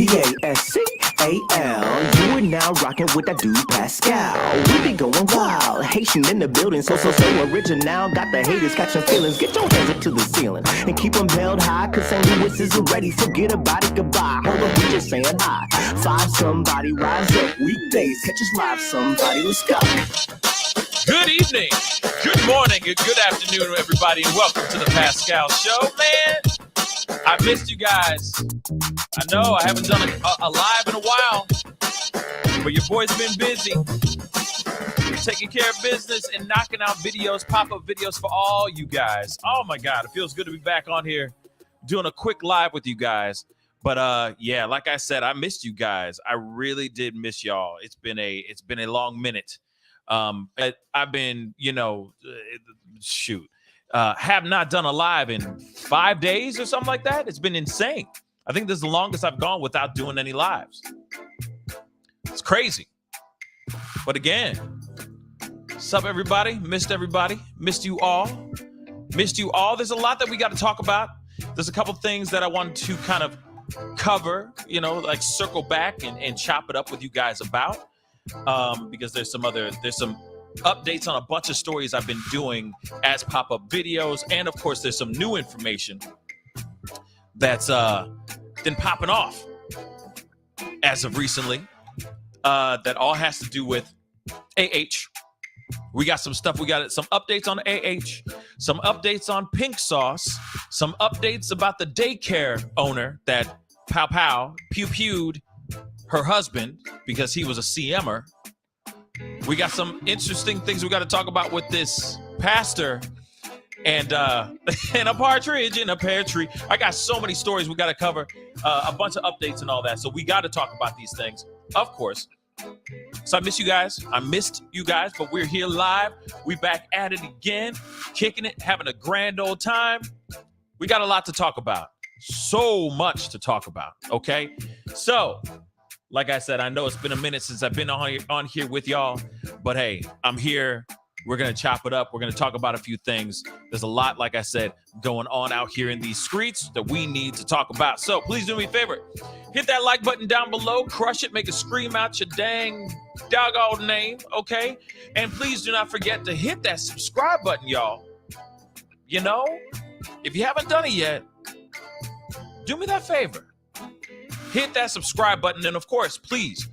Pascal. You are now rocking with that dude Pascal. We be going wild, Haitian in the building, so original. Got the haters catching feelings. Get your hands up to the ceiling and keep them held high, cause St. Louis isn't ready. Forget about it, goodbye. Hold up, we just saying hi. Five somebody, rise up. Weekdays, catch us live, somebody. Let's go. Good evening, good morning, and good afternoon, everybody, and welcome to the Pascal Show. Man, I missed you guys. I know I haven't done a live in a while, but your boy's been busy taking care of business and knocking out videos, pop-up videos for all you guys. Oh my God, it feels good to be back on here doing a quick live with you guys. But yeah, like I said, I missed you guys. I really did miss y'all. It's been a long minute. I've been, have not done a live in 5 days or something like that. It's been insane. I think this is the longest I've gone without doing any lives. It's crazy. But again, what's up, everybody? Missed everybody. Missed you all. Missed you all. There's a lot that we got to talk about. There's a couple things that I wanted to kind of cover, like circle back and chop it up with you guys about. Because there's some updates on a bunch of stories I've been doing as pop-up videos, and of course there's some new information that's been popping off as of recently that all has to do with AH. We got some stuff. We got some updates on AH, some updates on Pink Sauce, some updates about the daycare owner that pew-pewed her husband because he was a CMer. We got some interesting things we got to talk about with this pastor and a partridge in a pear tree. I got so many stories we got to cover, a bunch of updates and all that. So we got to talk about these things, of course. So I missed you guys, but we're here live. We back at it again, kicking it, having a grand old time. We got a lot to talk about. So much to talk about, okay? So, like I said, I know it's been a minute since I've been on here with y'all, but hey, I'm here. We're going to chop it up. We're going to talk about a few things. There's a lot, like I said, going on out here in these streets that we need to talk about. So please do me a favor. Hit that like button down below. Crush it. Make it scream out your dang doggone name, okay? And please do not forget to hit that subscribe button, y'all. If you haven't done it yet, do me that favor. Hit that subscribe button. And of course, please,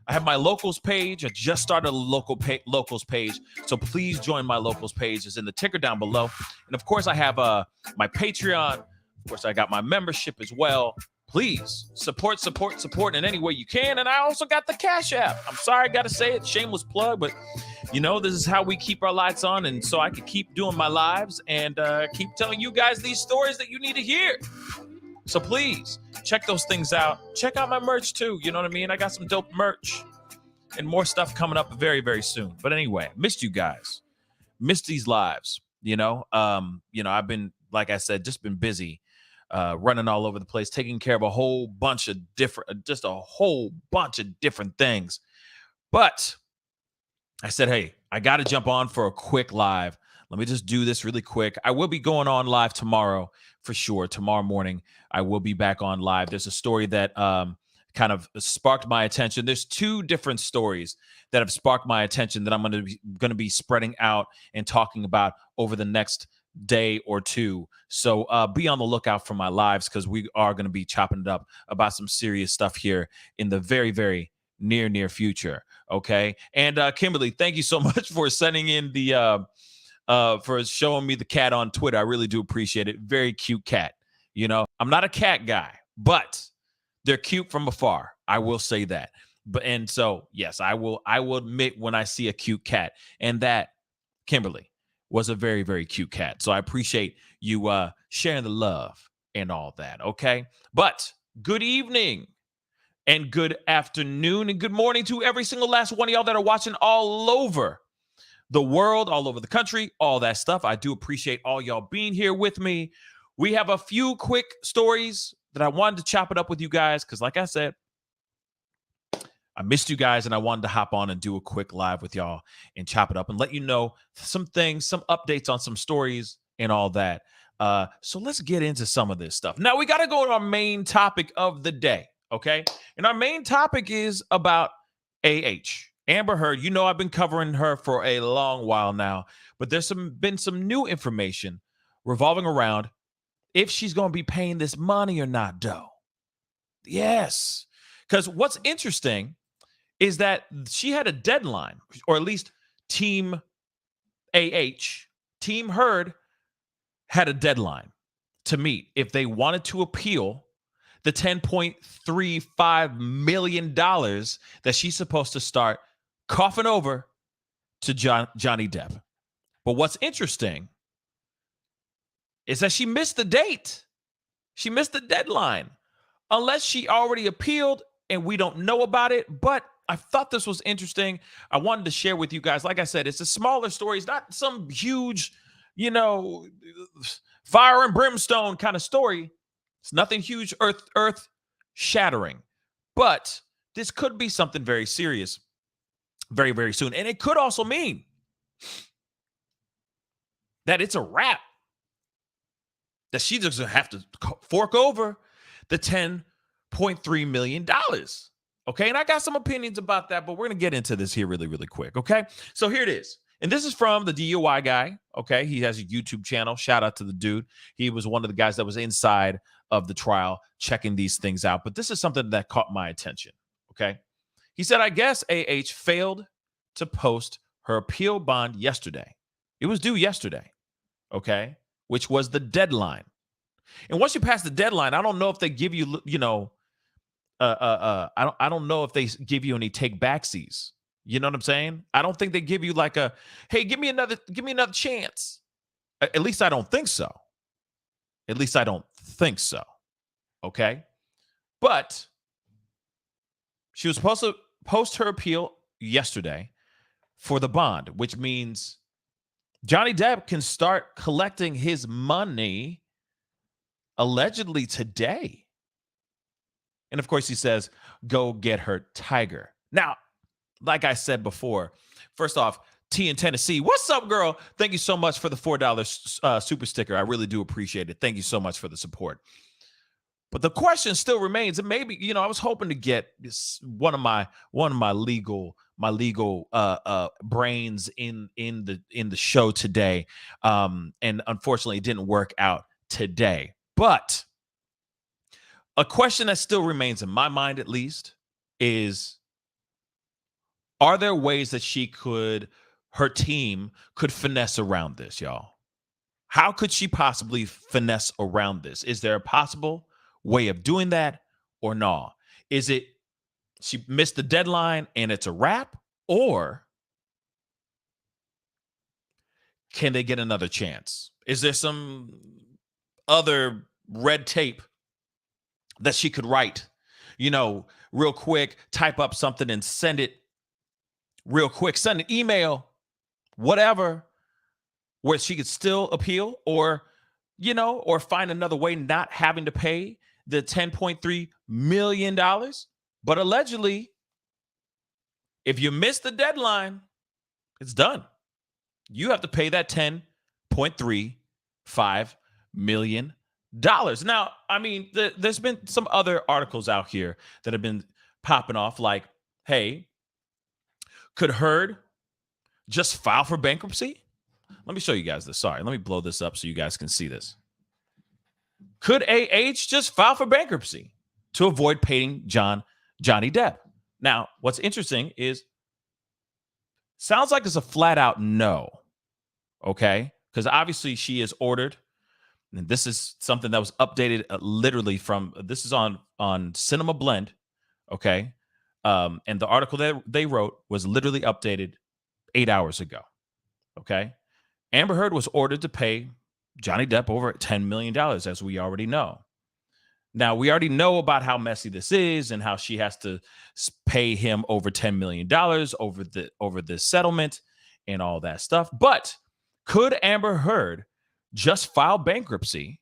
I have my locals page. I just started a locals page. So please join my locals page. It's in the ticker down below. And of course, I have my Patreon. Of course, I got my membership as well. Please support in any way you can. And I also got the CashApp. I'm sorry, I got to say it. Shameless plug, but this is how we keep our lights on. And so I can keep doing my lives and keep telling you guys these stories that you need to hear. So please check those things out. Check out my merch too. You know what I mean? I got some dope merch and more stuff coming up very, very soon. But anyway, missed you guys. Missed these lives. I've been, like I said, just been busy running all over the place, taking care of a whole bunch of different things. But I said, hey, I got to jump on for a quick live. Let me just do this really quick. I will be going on live tomorrow for sure. Tomorrow morning, I will be back on live. There's a story that kind of sparked my attention. There's two different stories that have sparked my attention that I'm going to be spreading out and talking about over the next day or two. So be on the lookout for my lives because we are going to be chopping it up about some serious stuff here in the very, very near future. Okay. And Kimberly, thank you so much for sending in the for showing me the cat on Twitter. I really do appreciate it. Very cute cat. I'm not a cat guy, but they're cute from afar. I will say that. And so, yes, I will admit when I see a cute cat, and that Kimberly was a very, very cute cat. So I appreciate you sharing the love and all that. Okay. But good evening and good afternoon and good morning to every single last one of y'all that are watching all over the world, all over the country, all that stuff. I do appreciate all y'all being here with me. We have a few quick stories that I wanted to chop it up with you guys because, like I said, I missed you guys and I wanted to hop on and do a quick live with y'all and chop it up and let you know some things, some updates on some stories and all that. So let's get into some of this stuff. Now we got to go to our main topic of the day. Okay. And our main topic is about AH. Amber Heard, you know, I've been covering her for a long while now, but there's been some new information revolving around if she's going to be paying this money or not, though. Yes. Because what's interesting is that she had a deadline, or at least Team AH, Team Heard had a deadline to meet if they wanted to appeal the $10.35 million that she's supposed to start coughing over to Johnny Depp. But what's interesting is that she missed the date. She missed the deadline. Unless she already appealed and we don't know about it. But I thought this was interesting. I wanted to share with you guys. Like I said, it's a smaller story. It's not some huge, fire and brimstone kind of story. It's nothing huge, earth shattering. But this could be something very serious very, very soon. And it could also mean that it's a wrap. That she doesn't have to fork over the $10.3 million. Okay. And I got some opinions about that, but we're going to get into this here really, really quick. Okay. So here it is. And this is from the DUI guy. Okay. He has a YouTube channel. Shout out to the dude. He was one of the guys that was inside of the trial checking these things out. But this is something that caught my attention. Okay. He said, I guess AH failed to post her appeal bond yesterday. It was due yesterday. Okay. Which was the deadline. And once you pass the deadline, I don't know if they give you, I don't know if they give you any take backsies. You know what I'm saying? I don't think they give you like a, hey, give me another chance. At least I don't think so. Okay. But she was supposed to post her appeal yesterday for the bond, which means Johnny Depp can start collecting his money allegedly today. And of course, he says, go get her Tiger. Now, like I said before, first off, T in Tennessee, what's up, girl? Thank you so much for the $4 super sticker. I really do appreciate it. Thank you so much for the support. But the question still remains, and maybe, I was hoping to get one of my legal brains in the show today. And unfortunately it didn't work out today. But a question that still remains in my mind, at least, is, are there ways that her team could finesse around this, y'all? How could she possibly finesse around this? Is there a possible way of doing that or no? Is it she missed the deadline and it's a wrap, or can they get another chance? Is there some other red tape that she could write, real quick, type up something and send it real quick, send an email, whatever, where she could still appeal, or find another way not having to pay the $10.3 million. But allegedly, if you miss the it's done. You have to pay that $10.35 million. Now, I mean, there's been some other articles out here that have been popping off like, hey, could Heard just file for bankruptcy? Let me show you guys this. Sorry, let me blow this up so you guys can see this. Could AH just file for bankruptcy to avoid paying Johnny Depp? Now, what's interesting is, sounds like it's a flat out no. Okay? Because obviously she is ordered. And this is something that was updated literally this is on Cinema Blend. Okay? And the article that they wrote was literally updated 8 hours ago. Okay? Amber Heard was ordered to pay Johnny Depp over $10 million, as we already know. Now, we already know about how messy this is and how she has to pay him over $10 million over the settlement and all that stuff. But could Amber Heard just file bankruptcy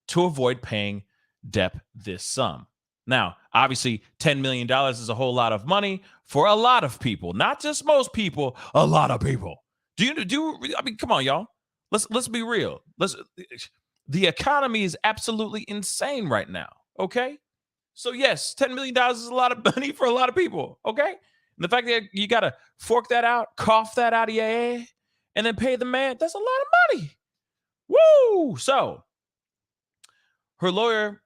to avoid paying Depp this sum? Now, obviously, $10 million is a whole lot of money for a lot of people, not just most people, a lot of people. I mean, come on, y'all. Let's be real. The economy is absolutely insane right now. Okay. So yes, $10 million is a lot of money for a lot of people. Okay. And the fact that you got to fork that out, cough that out of your ass, and then pay the man, that's a lot of money. Woo! So her lawyer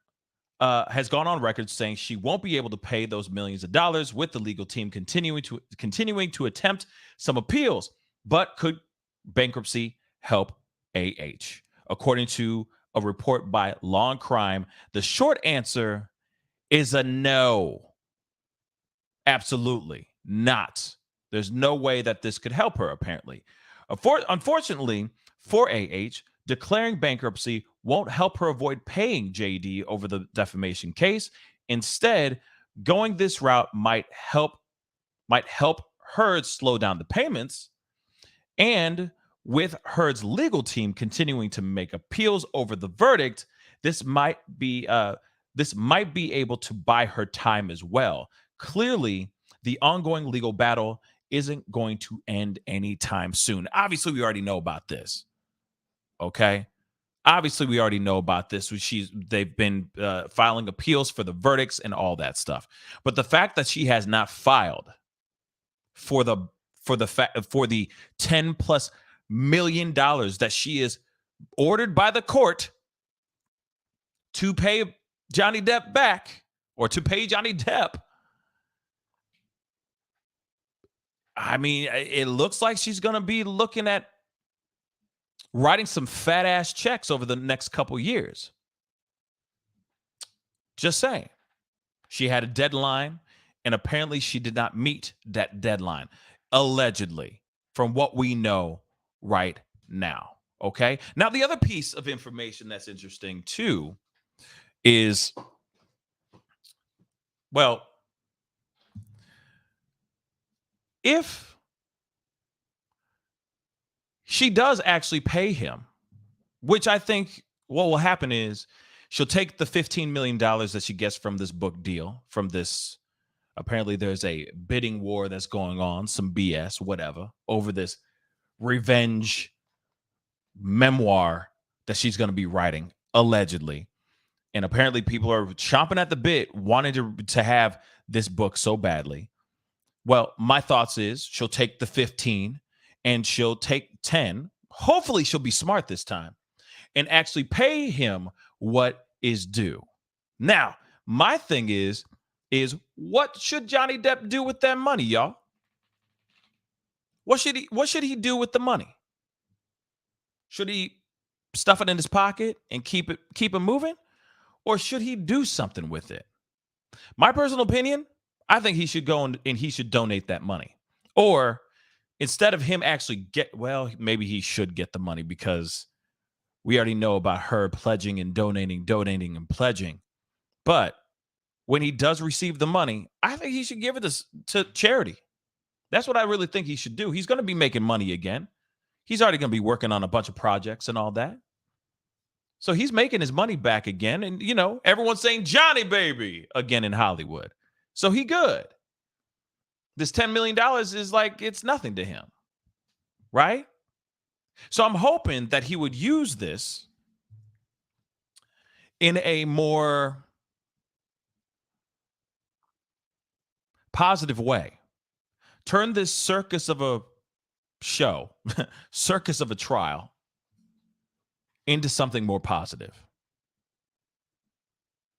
has gone on record saying she won't be able to pay those millions of dollars, with the legal team continuing to attempt some appeals. But could bankruptcy help AH? According to a report by Law and Crime, the short answer is a no. Absolutely not. There's no way that this could help her, apparently. Unfortunately for AH, declaring bankruptcy won't help her avoid paying JD over the defamation case. Instead, going this route might help Heard slow down the payments, and with Heard's legal team continuing to make appeals over the verdict, this might be able to buy her time as well. Clearly, the ongoing legal battle isn't going to end anytime soon. Obviously, we already know about this. Okay. Obviously, we already know about this. They've been filing appeals for the verdicts and all that stuff. But the fact that she has not filed for the $10+ million that she is ordered by the court to pay Johnny Depp back, or to pay Johnny Depp, I mean, it looks like she's going to be looking at writing some fat ass checks over the next couple years. Just saying. She had a deadline, and apparently she did not meet that deadline, allegedly, from what we know right now. Okay. Now, the other piece of information that's interesting too is, well, if she does actually pay him, which I think what will happen is she'll take the $15 million that she gets from this book deal, from this, apparently there's a bidding war that's going on, some BS, whatever, over this revenge memoir that she's going to be writing, allegedly. And apparently people are chomping at the bit, wanting to have this book so badly. Well, my thoughts is she'll take the 15 and she'll take 10. Hopefully she'll be smart this time and actually pay him what is due. Now, my thing is what should Johnny Depp do with that money, y'all? What should he do with the money? Should he stuff it in his pocket and keep it moving? Or should he do something with it? My personal opinion, I think he should go and he should donate that money. Or instead of him actually maybe he should get the money, because we already know about her pledging and donating and pledging. But when he does receive the money, I think he should give it to charity. That's what I really think he should do. He's going to be making money again. He's already going to be working on a bunch of projects and all that. So he's making his money back again. And, everyone's saying Johnny baby again in Hollywood. So he good. This $10 million is like, it's nothing to him. Right? So I'm hoping that he would use this in a more positive way. Turn this circus of a show, circus of a trial, into something more positive.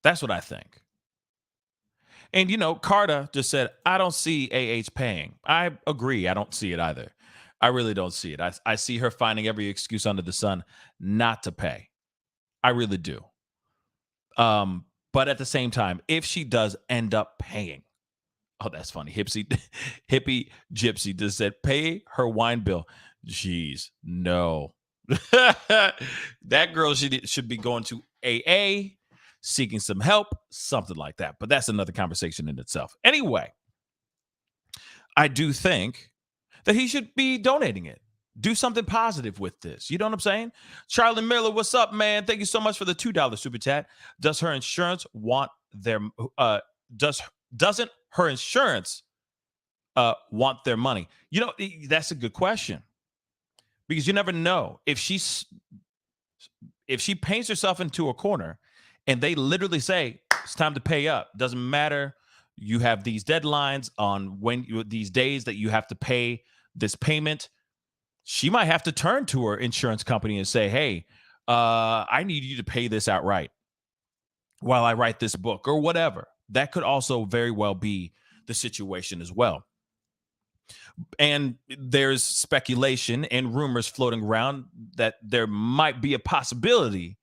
That's what I think. And, Carter just said, I don't see AH paying. I agree. I don't see it either. I really don't see it. I see her finding every excuse under the sun not to pay. I really do. But at the same time, if she does end up paying, oh, that's funny. Hippie Gypsy just said, pay her wine bill. Jeez, no. That girl should be going to AA, seeking some help, something like that. But that's another conversation in itself. Anyway, I do think that he should be donating it. Do something positive with this. You know what I'm saying? Charlie Miller, what's up, man? Thank you so much for the $2 super chat. Doesn't her insurance want their money? That's a good question. Because you never know if she paints herself into a corner and they literally say, It's time to pay up. Doesn't matter. You have these deadlines on these days that you have to pay this payment. She might have to turn to her insurance company and say, hey, I need you to pay this outright while I write this book or whatever. That could also very well be the situation as well. And there's speculation and rumors floating around that there might be a possibility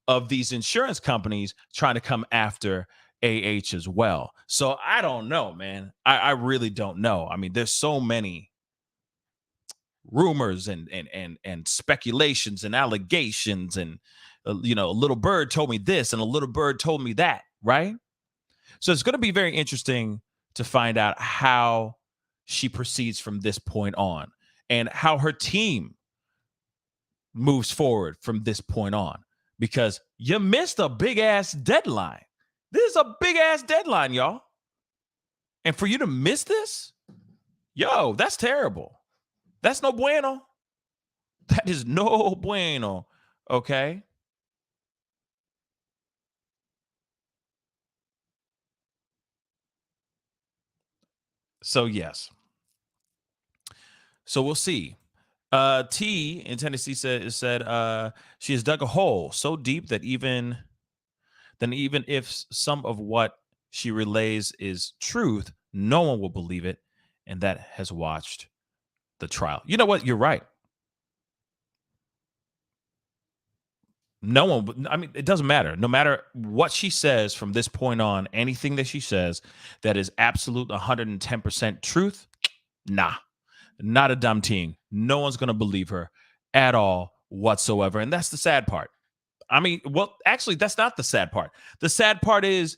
of these insurance companies trying to come after AH as well. So I don't know, man. I really don't know. I mean, there's so many rumors and speculations and allegations and a little bird told me this and a little bird told me that, right? So it's going to be very interesting to find out how she proceeds from this point on and how her team moves forward from this point on, because you missed a big ass deadline. This is a big ass deadline, y'all. And for you to miss this, yo, that's terrible. That's no bueno. That is no bueno. Okay. So, yes. So we'll see. T in Tennessee said she has dug a hole so deep that even if some of what she relays is truth, no one will believe it, and that has watched the trial. You know what? You're right. No one, I mean, it doesn't matter. No matter what she says from this point on, anything that she says that is absolute 110% truth, nah, not a dumb team. No one's going to believe her at all whatsoever. And that's the sad part. I mean, well, actually, that's not the sad part. The sad part is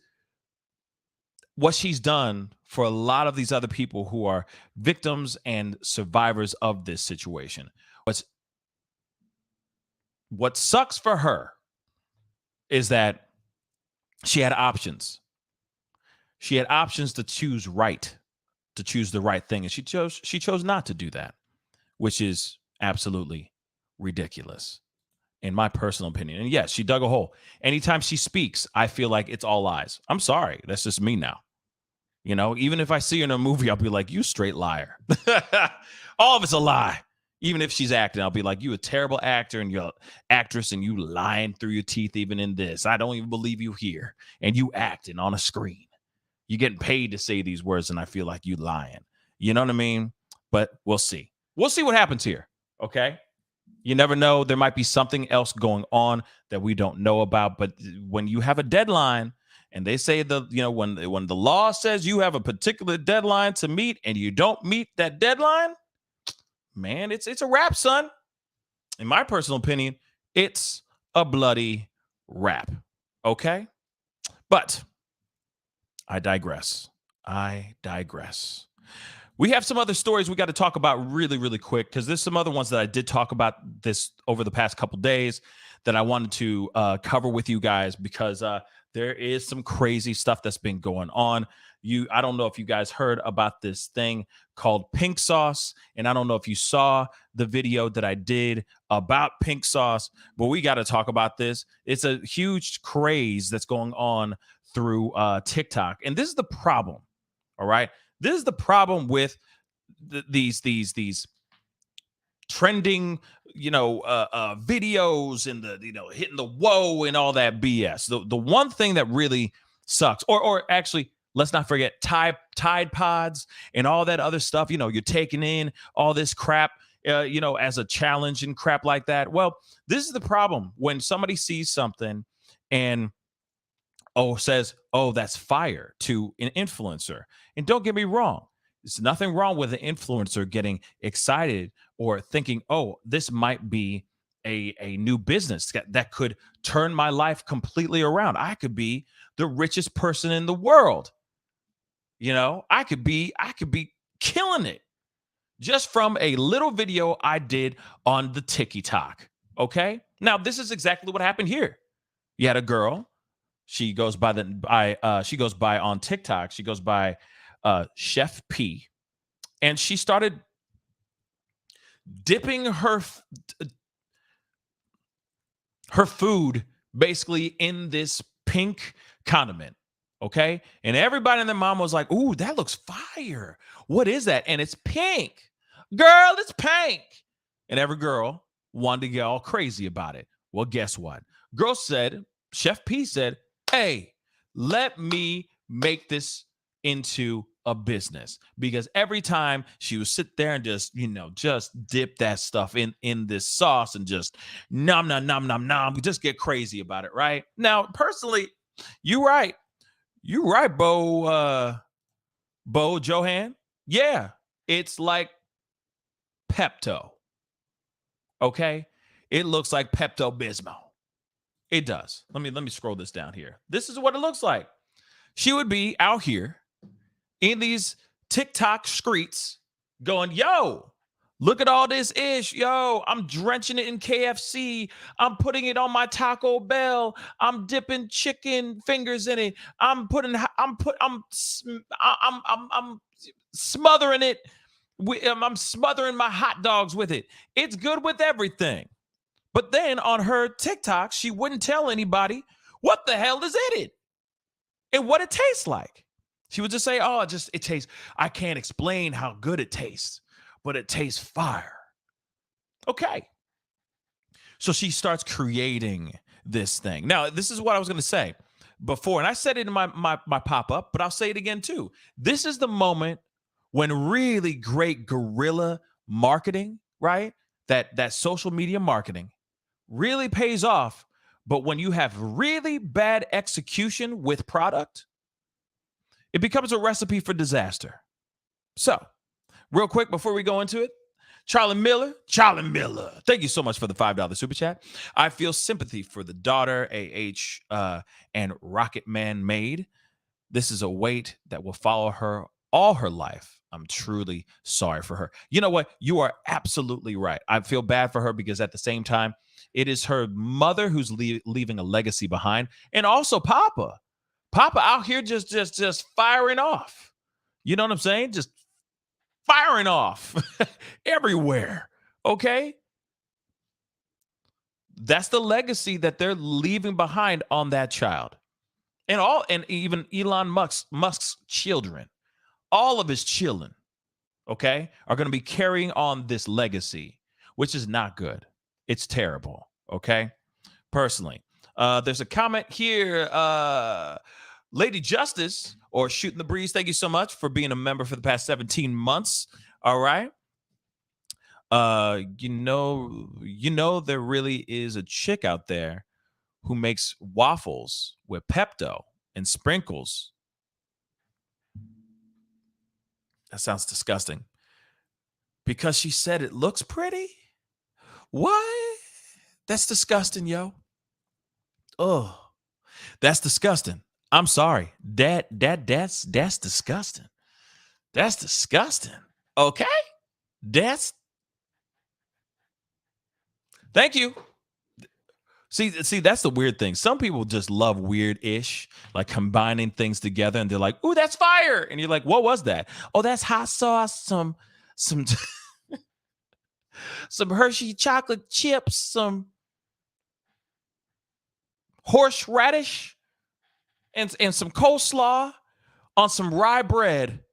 what she's done for a lot of these other people who are victims and survivors of this situation. What sucks for her is that she had options. She had options to choose the right thing, and she chose not to do that, which is absolutely ridiculous in my personal opinion. And yes, she dug a hole. Anytime she speaks, I feel like it's all lies. I'm sorry. That's just me now. Even if I see her in a movie, I'll be like, you straight liar. All of it's a lie. Even if she's acting, I'll be like, you a terrible actor and you're actress and you lying through your teeth even in this. I don't even believe you here. And you acting on a screen. You're getting paid to say these words and I feel like you lying. You know what I mean? But we'll see. We'll see what happens here. Okay? You never know. There might be something else going on that we don't know about. But when you have a deadline and they say when the law says you have a particular deadline to meet and you don't meet that deadline, man, it's a wrap, son. In my personal opinion, it's a bloody wrap. Okay? But I digress. We have some other stories we got to talk about really, really quick because there's some other ones that I did talk about this over the past couple days that I wanted to cover with you guys because there is some crazy stuff that's been going on. I don't know if you guys heard about this thing called pink sauce, and I don't know if you saw the video that I did about pink sauce, but we got to talk about this. It's a huge craze that's going on through TikTok, and this is the problem. All right, this is the problem with these trending, videos and the hitting the whoa and all that BS. The one thing that really sucks, or actually, let's not forget Tide Pods and all that other stuff. You're taking in all this crap, as a challenge and crap like that. Well, this is the problem when somebody sees something and says, oh, that's fire to an influencer. And don't get me wrong. There's nothing wrong with an influencer getting excited or thinking, oh, this might be a new business that could turn my life completely around. I could be the richest person in the world. I could be killing it just from a little video I did on the TikTok. Okay. Now, this is exactly what happened here. You had a girl. She goes by on TikTok. She goes by Chef P, and she started dipping her food basically in this pink condiment. Okay. And everybody and their mom was like, ooh, that looks fire. What is that? And it's pink. Girl, it's pink. And every girl wanted to get all crazy about it. Well, guess what? Girl said, Chef P said, hey, let me make this into a business, because every time she would sit there and just dip that stuff in this sauce and just nom nom nom nom nom, just get crazy about it, right? Now, personally, you right. You right, Bo Johan. Yeah, it's like Pepto. Okay, it looks like Pepto Bismol. It does. Let me scroll this down here. This is what it looks like. She would be out here in these TikTok streets going, yo, look at all this ish. Yo, I'm drenching it in KFC. I'm putting it on my Taco Bell. I'm dipping chicken fingers in it. I'm smothering it. I'm smothering my hot dogs with it. It's good with everything. But then on her TikTok, she wouldn't tell anybody what the hell is in it and what it tastes like. She would just say, oh, it tastes, I can't explain how good it tastes, but it tastes fire. Okay. So she starts creating this thing. Now, this is what I was going to say before, and I said it in my pop-up, but I'll say it again too. This is the moment when really great guerrilla marketing, right? That social media marketing really pays off. But when you have really bad execution with product, it becomes a recipe for disaster. So, real quick before we go into it, Charlie Miller, thank you so much for the $5 super chat. I feel sympathy for the daughter and Rocket Man made. This is a weight that will follow her all her life. I'm truly sorry for her. You know what? You are absolutely right. I feel bad for her because at the same time, it is her mother who's leaving a legacy behind, and also Papa out here just firing off. You know what I'm saying? Just firing off everywhere. Okay? That's the legacy that they're leaving behind on that child. And even Elon Musk's children, all of his children, okay, are going to be carrying on this legacy, which is not good. It's terrible. Okay? Personally. There's a comment here. Lady Justice, or Shooting the Breeze, thank you so much for being a member for the past 17 months. All right. You know, there really is a chick out there who makes waffles with Pepto and sprinkles. That sounds disgusting. Because she said it looks pretty? What? That's disgusting, yo. Oh, that's disgusting. I'm sorry. That's disgusting. That's disgusting. Okay? Thank you. See, that's the weird thing. Some people just love weird-ish, like combining things together, and they're like, "Ooh, that's fire!" And you're like, "What was that?" "Oh, that's hot sauce, some some Hershey chocolate chips, some horseradish, and some coleslaw on some rye bread,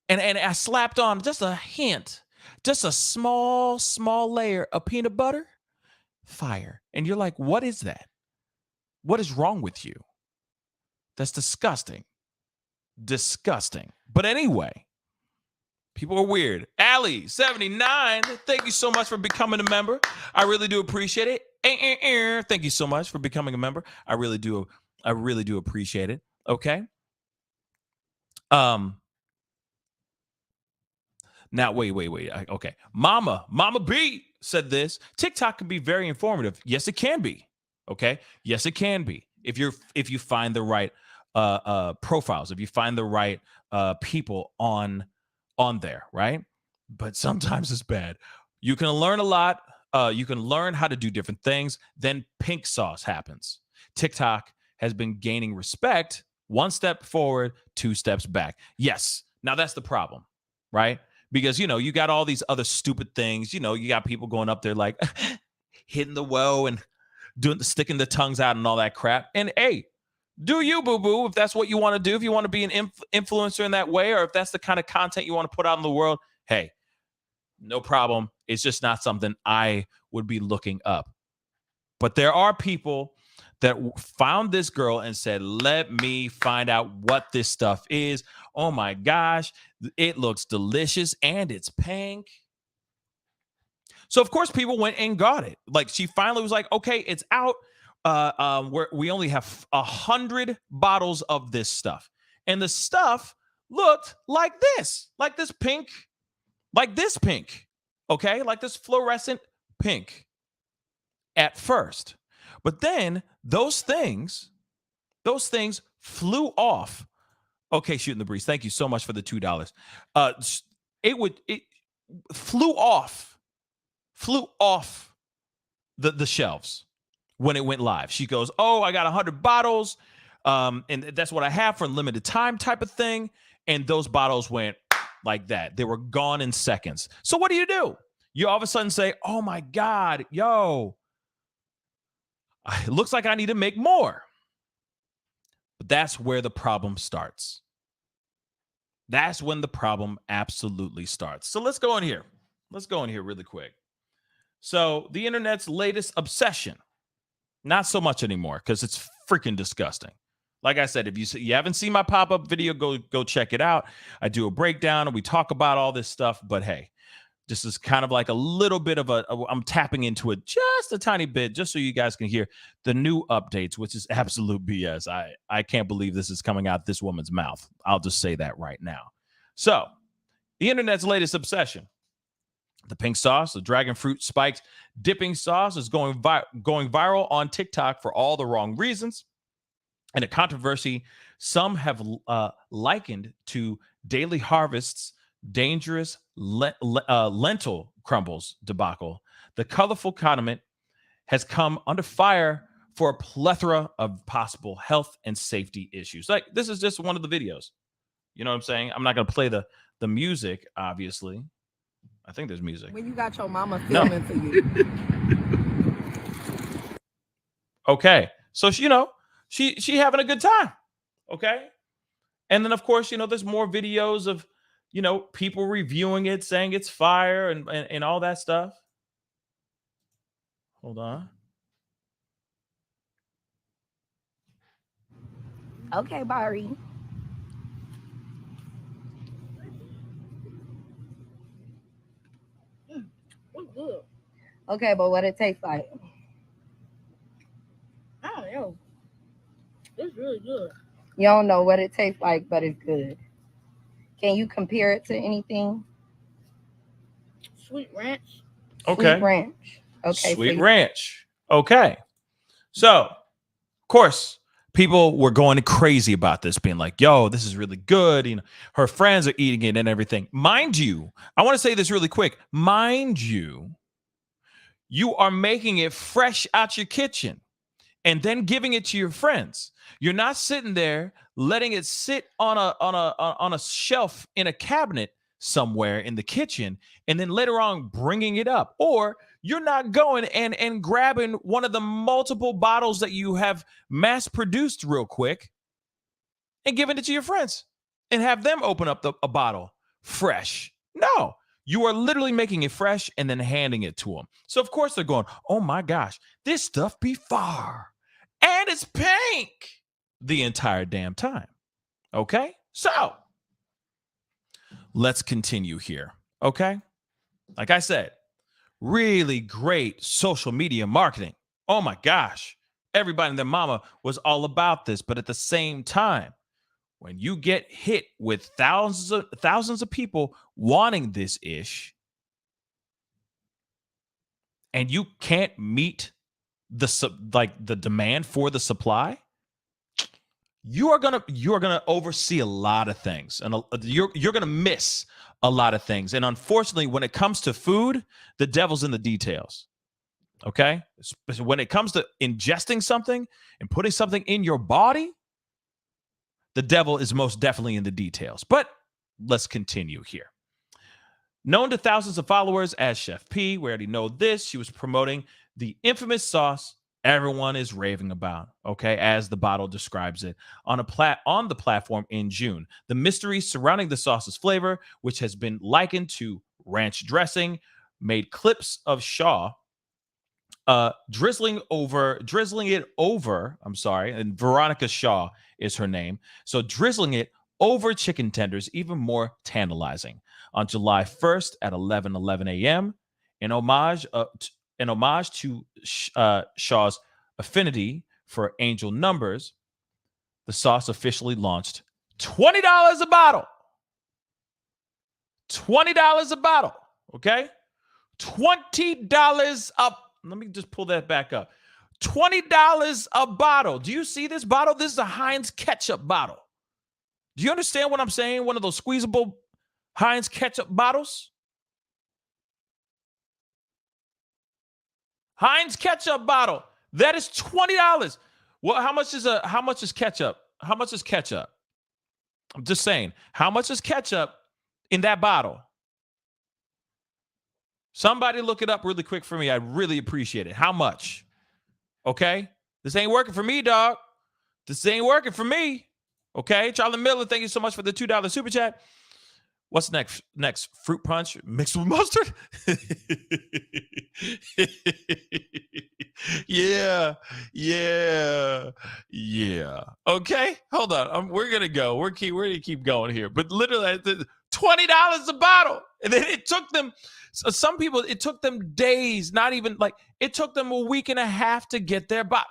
and I slapped on just a hint, just a small layer of peanut butter." Fire. And you're like, what is that? What is wrong with you? That's disgusting. Disgusting. But anyway, people are weird. Allie79, thank you so much for becoming a member. I really do appreciate it. Thank you so much for becoming a member. I really do appreciate it. Okay. Now, wait. Okay. Mama B said this. TikTok can be very informative. Yes, it can be. Okay. Yes, it can be. If you find the right profiles, if you find the right people on there, right? But sometimes it's bad. You can learn a lot. You can learn how to do different things. Then pink sauce happens. TikTok has been gaining respect. 1 step forward, 2 steps back. Yes. Now that's the problem, right? Because, you got all these other stupid things. You got people going up there like hitting the woe and sticking the tongues out and all that crap. And hey, Do you, boo-boo, if that's what you want to do, if you want to be an influencer in that way, or if that's the kind of content you want to put out in the world, hey, no problem. It's just not something I would be looking up. But there are people that found this girl and said, let me find out what this stuff is. Oh my gosh, it looks delicious and it's pink. So of course people went and got it. Like she finally was like, okay, it's out. We only have 100 bottles of this stuff. And the stuff looked like this pink, okay? Like this fluorescent pink at first. But then those things flew off. Okay, Shooting the Breeze, thank you so much for the $2. It flew off the shelves when it went live. She goes, oh, I got 100 bottles, and that's what I have for a limited time type of thing. And those bottles went like that. They were gone in seconds. So what do? You all of a sudden say, oh my God, yo, it looks like I need to make more. But that's where the problem starts. That's when the problem absolutely starts. So let's go in here. Really quick. So the internet's latest obsession, not so much anymore because it's freaking disgusting. Like I said, if you haven't seen my pop-up video, go check it out. I do a breakdown and we talk about all this stuff. But hey, this is kind of like a little bit of I'm tapping into it just a tiny bit, just so you guys can hear the new updates, which is absolute BS. I can't believe this is coming out this woman's mouth. I'll just say that right now. So the internet's latest obsession. The pink sauce, the dragon fruit spiked dipping sauce is going viral on TikTok for all the wrong reasons. And a controversy some have likened to Daily Harvest's dangerous lentil crumbles debacle. The colorful condiment has come under fire for a plethora of possible health and safety issues. Like, this is just one of the videos. You know what I'm saying? I'm not going to play the music, obviously. I think there's music. When you got your mama filming for you. Okay. So, she having a good time. Okay. And then, of course, there's more videos of, people reviewing it, saying it's fire and all that stuff. Hold on. Okay, Barry. It's good. Okay, but what it tastes like? I don't know. It's really good. You don't know what it tastes like, but it's good. Can you compare it to anything? Sweet Ranch. Okay. Sweet Ranch. Okay. Sweet Ranch. Okay. So, of course, people were going crazy about this, being like, yo, this is really good. Her friends are eating it and everything. Mind you, I want to say this really quick. Mind you, you are making it fresh out your kitchen and then giving it to your friends. You're not sitting there letting it sit on a shelf in a cabinet somewhere in the kitchen and then later on bringing it up. Or you're not going and grabbing one of the multiple bottles that you have mass produced real quick and giving it to your friends and have them open up a bottle fresh. No, you are literally making it fresh and then handing it to them. So of course they're going, oh my gosh, this stuff be far. And it's pink the entire damn time. Okay? So let's continue here. Okay? Like I said, really great social media marketing. Oh my gosh. Everybody and their mama was all about this. But at the same time, when you get hit with thousands of people wanting this ish, and you can't meet the demand for the supply, you are gonna oversee a lot of things, and you're gonna miss a lot of things. And unfortunately, when it comes to food, the devil's in the details. Okay, when it comes to ingesting something and putting something in your body, the devil is most definitely in the details. But let's continue here. Known to thousands of followers as Chef P, we already know this. She was promoting the infamous sauce everyone is raving about, okay, as the bottle describes it on the platform in June. The mystery surrounding the sauce's flavor, which has been likened to ranch dressing, made clips of Shaw drizzling it over, I'm sorry, and Veronica Shaw is her name. So drizzling it over chicken tenders even more tantalizing. On July 1st at 11:11 a.m., in homage to Shaw's affinity for angel numbers, the sauce officially launched. $20 a bottle. $20 a bottle. Okay? $20 up. Let me just pull that back up. $20 a bottle. Do you see this bottle? This is a Heinz ketchup bottle. Do you understand what I'm saying? One of those squeezable Heinz ketchup bottles. Heinz ketchup bottle. That is $20. Well, how much is ketchup? How much is ketchup? I'm just saying. How much is ketchup in that bottle? Somebody look it up really quick for me. I'd really appreciate it. How much? Okay? This ain't working for me, dog. This ain't working for me. Okay? Charlie Miller, thank you so much for the $2 super chat. What's next? Fruit punch mixed with mustard? Yeah. Okay, hold on. We're gonna go. We're gonna keep going here. But literally, $20 a bottle, and then it took them. So some people, it took them days, not even like it took them a week and a half to get their bottle.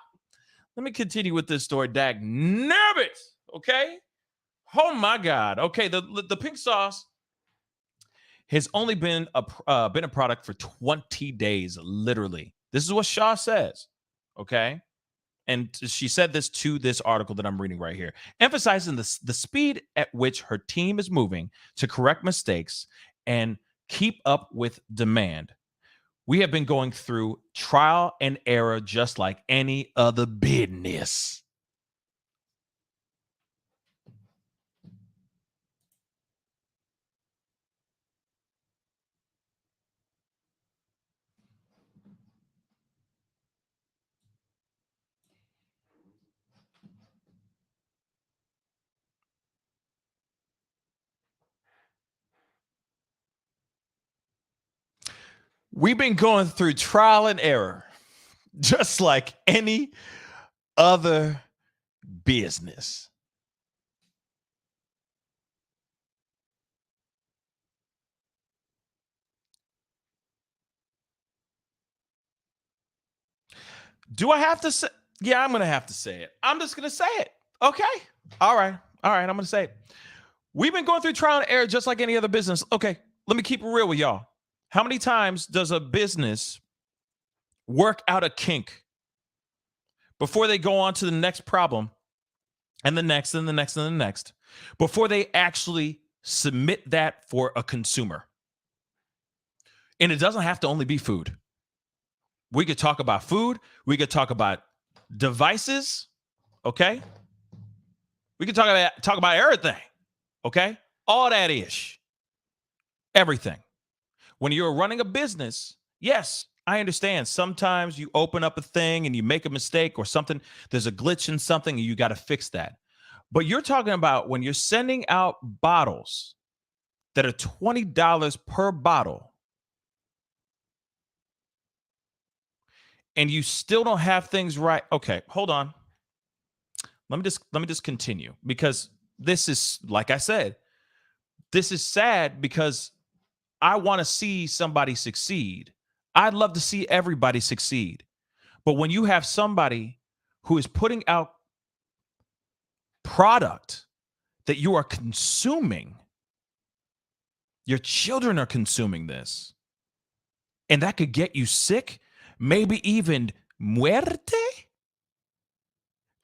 Let me continue with this story. Dag nervous. Okay. Oh my God. Okay, the pink sauce has only been a product for 20 days, literally. This is what Shaw says, okay? And she said this to this article that I'm reading right here, emphasizing the speed at which her team is moving to correct mistakes and keep up with demand. We have been going through trial and error just like any other business. We've been going through trial and error, just like any other business. Do I have to say? Yeah, I'm going to have to say it. I'm just going to say it. Okay. All right. I'm going to say it. We've been going through trial and error just like any other business. Okay. Let me keep it real with y'all. How many times does a business work out a kink before they go on to the next problem and the next and the next and the next before they actually submit that for a consumer? And it doesn't have to only be food. We could talk about food. We could talk about devices. Okay. We could talk about everything. Okay. All that ish. Everything. When you're running a business, yes, I understand. Sometimes you open up a thing and you make a mistake or something. There's a glitch in something and you got to fix that. But you're talking about when you're sending out bottles that are $20 per bottle and you still don't have things right. Okay, hold on. Let me just continue, because this is, like I said, this is sad because I want to see somebody succeed. I'd love to see everybody succeed. But when you have somebody who is putting out product that you are consuming, your children are consuming this, and that could get you sick, maybe even muerte.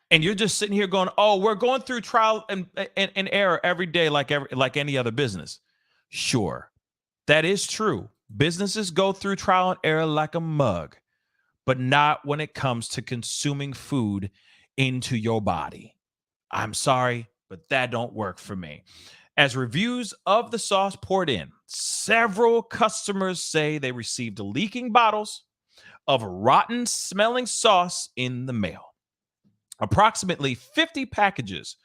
And you're just sitting here going, "Oh, we're going through trial and error every day, like any other business." Sure, that is true. Businesses go through trial and error like a mug, but not when it comes to consuming food into your body. I'm sorry, but that don't work for me. As reviews of the sauce poured in, several customers say they received leaking bottles of rotten smelling sauce in the mail. Approximately 50 packages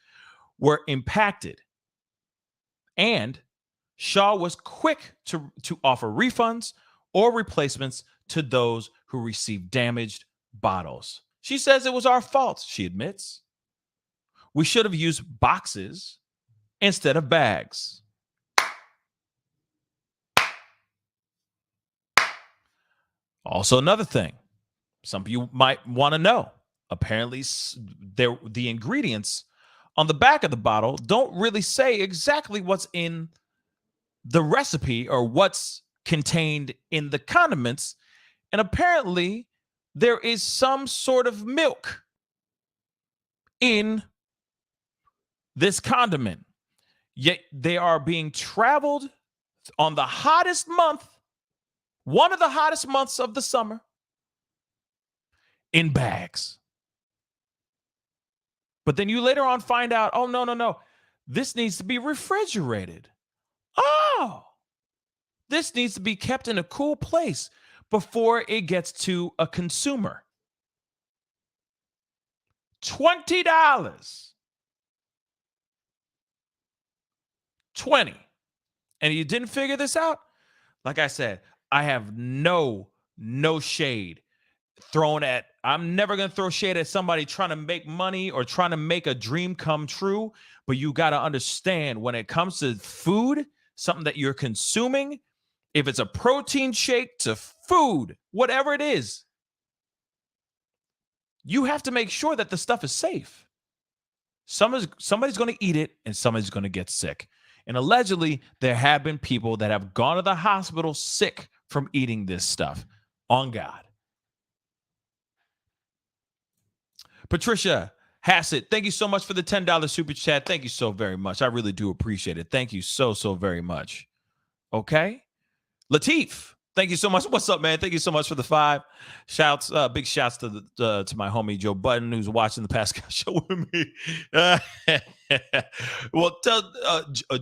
were impacted, and Shaw was quick to offer refunds or replacements to those who received damaged bottles. She says it was our fault, she admits. We should have used boxes instead of bags. Also, another thing some of you might want to know. Apparently, the ingredients on the back of the bottle don't really say exactly what's in the recipe or what's contained in the condiments. And apparently, there is some sort of milk in this condiment. Yet they are being traveled on the hottest month, one of the hottest months of the summer, in bags. But then you later on find out, oh, no. This needs to be refrigerated. Oh, this needs to be kept in a cool place before it gets to a consumer. $20. $20. And you didn't figure this out? Like I said, I have no shade thrown at. I'm never going to throw shade at somebody trying to make money or trying to make a dream come true. But you got to understand, when it comes to food, something that you're consuming, if it's a protein shake to food, whatever it is, you have to make sure that the stuff is safe. Somebody's going to eat it and somebody's going to get sick. And allegedly, there have been people that have gone to the hospital sick from eating this stuff. On God. Patricia Hassett, thank you so much for the $10 super chat. Thank you so very much. I really do appreciate it. Thank you so very much. Okay. Lateef, thank you so much. What's up, man? Thank you so much for the 5 shouts. Big shouts to my homie Joe Button, who's watching the Pascal show with me. Well, tell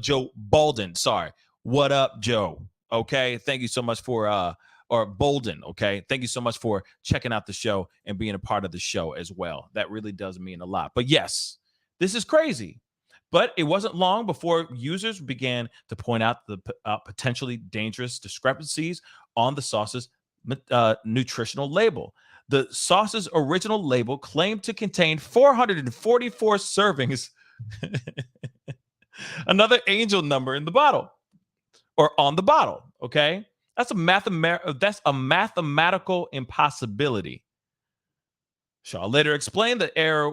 Joe Bolden. Sorry. What up, Joe? Okay. Thank you so much for or Bolden. Okay. Thank you so much for checking out the show and being a part of the show as well. That really does mean a lot. But yes, this is crazy. But it wasn't long before users began to point out the potentially dangerous discrepancies on the sauce's nutritional label. The sauce's original label claimed to contain 444 servings, another angel number in the bottle or on the bottle. Okay, that's a mathematical impossibility. Shaw later explained the error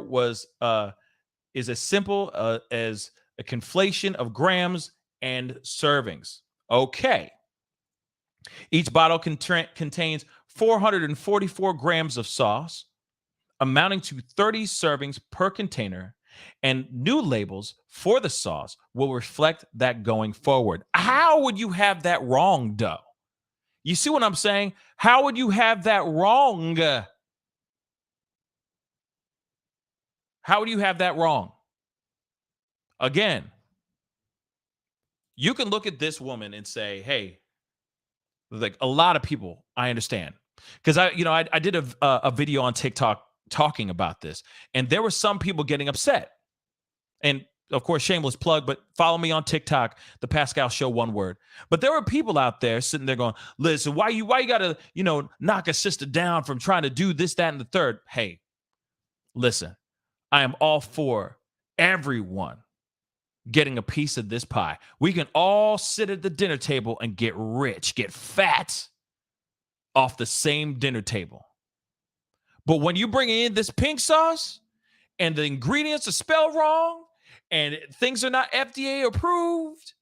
is as simple as a conflation of grams and servings. Okay. Each bottle contains 444 grams of sauce, amounting to 30 servings per container, and new labels for the sauce will reflect that going forward. How would you have that wrong, though? You see what I'm saying? How would you have that wrong? How would you have that wrong? Again, you can look at this woman and say, hey, like a lot of people, I understand. Because I did a video on TikTok talking about this, and there were some people getting upset. And of course, shameless plug, but follow me on TikTok, the Pascal Show, one word. But there were people out there sitting there going, listen, why you gotta, knock a sister down from trying to do this, that, and the third? Hey, listen, I am all for everyone getting a piece of this pie. We can all sit at the dinner table and get rich, get fat off the same dinner table. But when you bring in this pink sauce and the ingredients are spelled wrong and things are not FDA approved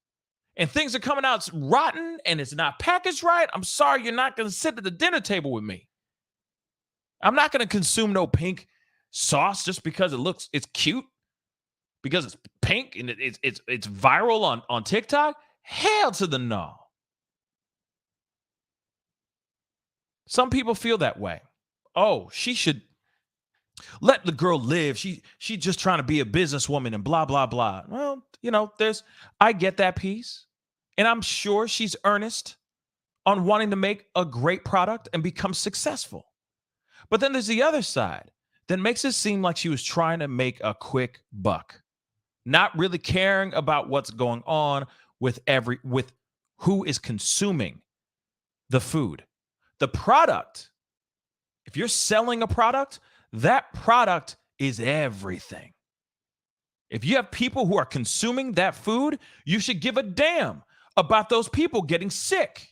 and things are coming out rotten and it's not packaged right, I'm sorry, you're not going to sit at the dinner table with me. I'm not going to consume no pink sauce just because it's cute, because it's pink and it's viral on TikTok. Hell to the no. Some people feel that way. Oh, she should let the girl live. She just trying to be a businesswoman and blah, blah, blah. Well, I get that piece. And I'm sure she's earnest on wanting to make a great product and become successful. But then there's the other side that makes it seem like she was trying to make a quick buck, not really caring about what's going on with who is consuming the food. The product, if you're selling a product, that product is everything. If you have people who are consuming that food, you should give a damn about those people getting sick.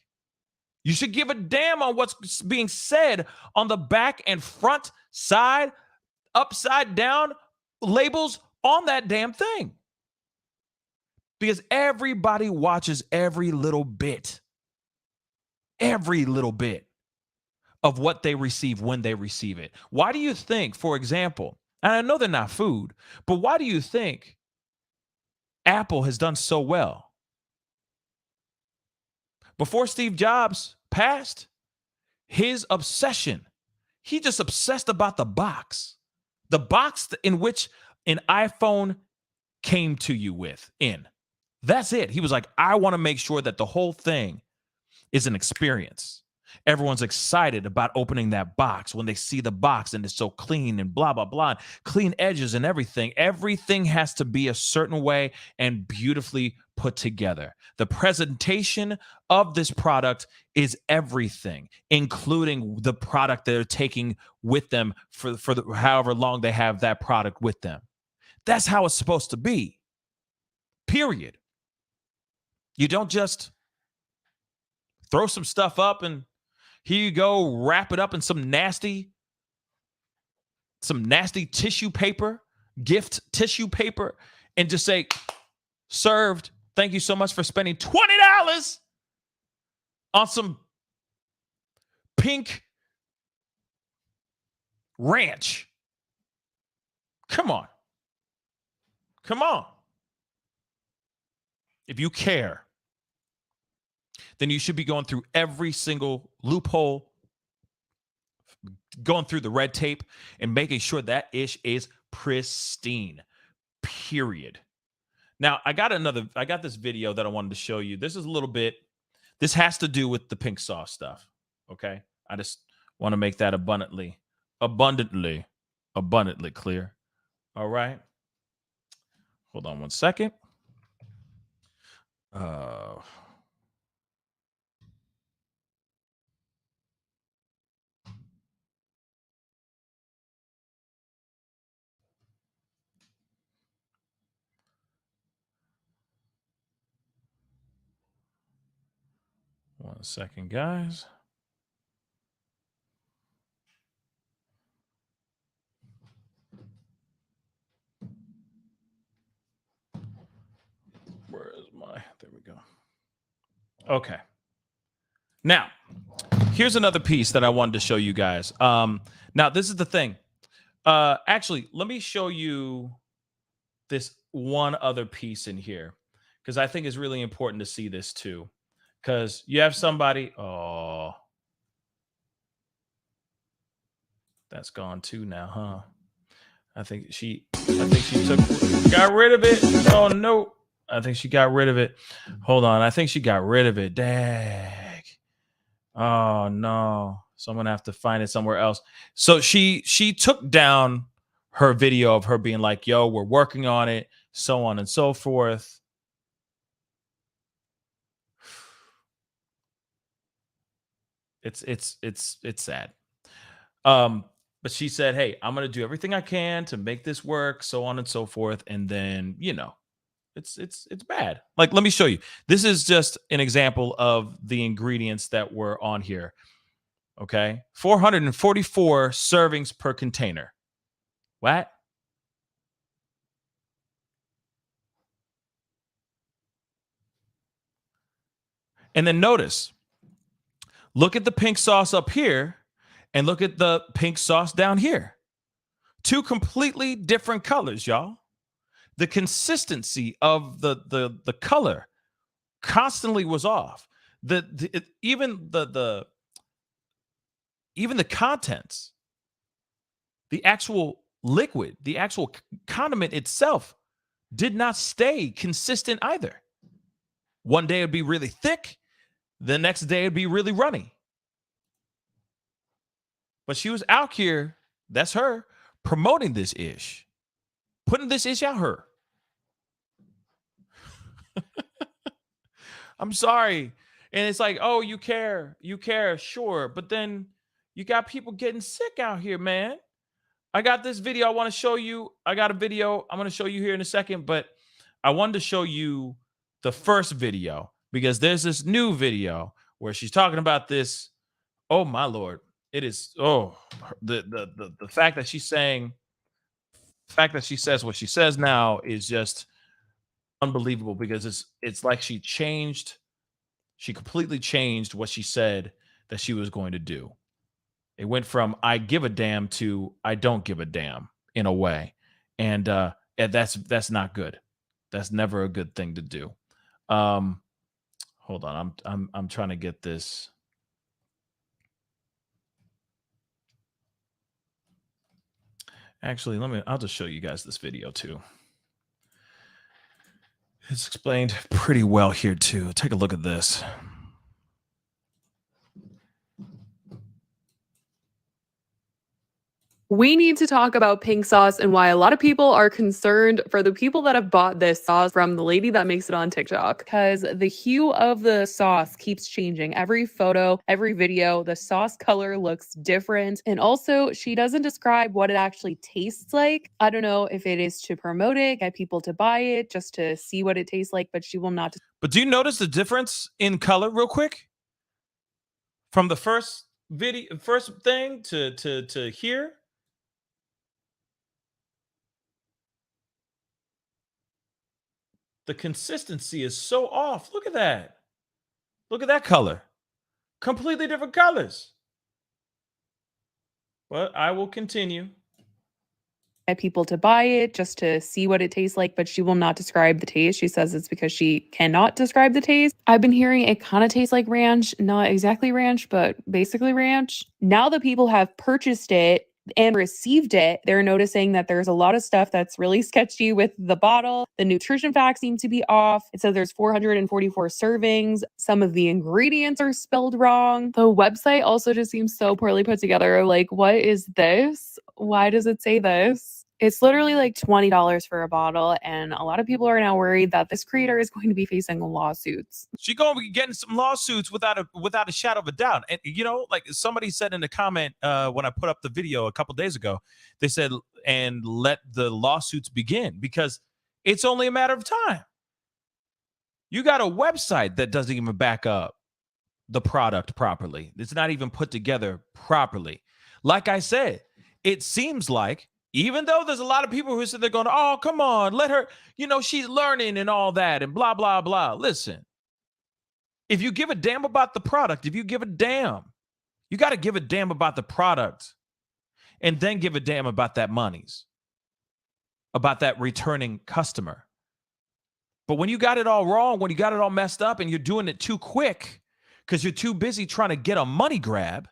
You should give a damn on what's being said on the back and front, side, upside down labels on that damn thing. Because everybody watches every little bit of what they receive when they receive it. Why do you think, for example, and I know they're not food, but why do you think Apple has done so well? Before Steve Jobs passed, his obsession, he just obsessed about the box in which an iPhone came to you with in. That's it. He was like, I want to make sure that the whole thing is an experience. Everyone's excited about opening that box when they see the box and it's so clean and blah, blah, blah, clean edges and everything. Everything has to be a certain way and beautifully put together. The presentation of this product is everything, including the product they're taking with them for however long they have that product with them. That's how it's supposed to be. Period. You don't just throw some stuff up and here you go, wrap it up in some nasty tissue paper, gift tissue paper, and just say, served. Thank you so much for spending $20 on some pink ranch. Come on. If you care, then you should be going through every single loophole, going through the red tape, and making sure that ish is pristine, period. Now, I got this video that I wanted to show you. This has to do with the pink sauce stuff, okay? I just want to make that abundantly clear. All right? Hold on one second. 1 second, guys. There we go. Okay. Now, here's another piece that I wanted to show you guys. Now, this is the thing. Actually, let me show you this one other piece in here because I think it's really important to see this too. Because you have somebody, oh, that's gone too now, huh? I think she got rid of it. Oh, no. I think she got rid of it. Hold on. I think she got rid of it. Dang. Oh, no. So I'm going to have to find it somewhere else. So she took down her video of her being like, yo, we're working on it, so on and so forth. It's sad. But she said, hey, I'm going to do everything I can to make this work, so on and so forth. And then, it's bad. Like, let me show you. This is just an example of the ingredients that were on here. Okay. 444 servings per container. What? And then notice, look at the pink sauce up here and look at the pink sauce down here. Two completely different colors, y'all. The consistency of the color constantly was off. Even the contents, the actual liquid, the actual condiment itself did not stay consistent either. One day it'd be really thick. the next day it'd be really runny. But she was out here, that's her, promoting this ish, putting this ish out her. I'm sorry. And it's like, oh, you care, sure. But then you got people getting sick out here, man. I got this video I want to show you. I got a video I'm going to show you here in a second, but I wanted to show you the first video because there's this new video where she's talking about this. Oh my Lord. It is the fact that she's saying the fact that she says what she says now is just unbelievable because it's like she completely changed what she said that she was going to do. It went from I give a damn to I don't give a damn in a way. And that's not good. That's never a good thing to do. Hold on. I'm trying to get this. Actually, I'll just show you guys this video too. It's explained pretty well here too. Take a look at this. We need to talk about pink sauce and why a lot of people are concerned for the people that have bought this sauce from the lady that makes it on TikTok. Because the hue of the sauce keeps changing. Every photo, every video, the sauce color looks different. And also, she doesn't describe what it actually tastes like. I don't know if it is to promote it, get people to buy it, just to see what it tastes like, but she will not. But do you notice the difference in color real quick? From the first thing to here? The consistency is so off. Look at that. Look at that color. Completely different colors. But I will continue. Get people to buy it just to see what it tastes like, but she will not describe the taste. She says it's because she cannot describe the taste. I've been hearing it kind of tastes like ranch, not exactly ranch, but basically ranch. Now that people have purchased it and received it, they're noticing that there's a lot of stuff that's really sketchy with the bottle. The nutrition facts seem to be off. It says there's 444 servings. Some of the ingredients are spelled wrong. The website also just seems so poorly put together. Like, what is this? Why does it say this? It's literally like $20 for a bottle, and a lot of people are now worried that this creator is going to be facing lawsuits. She's going to be getting some lawsuits without a shadow of a doubt. And like somebody said in the comment when I put up the video a couple days ago, they said, and let the lawsuits begin because it's only a matter of time. You got a website that doesn't even back up the product properly. It's not even put together properly. Like I said, it seems like even though there's a lot of people who said they're going, oh, come on, let her, she's learning and all that and blah, blah, blah. Listen, if you give a damn about the product, if you give a damn, you got to give a damn about the product and then give a damn about that monies, about that returning customer. But when you got it all wrong, when you got it all messed up and you're doing it too quick because you're too busy trying to get a money grab,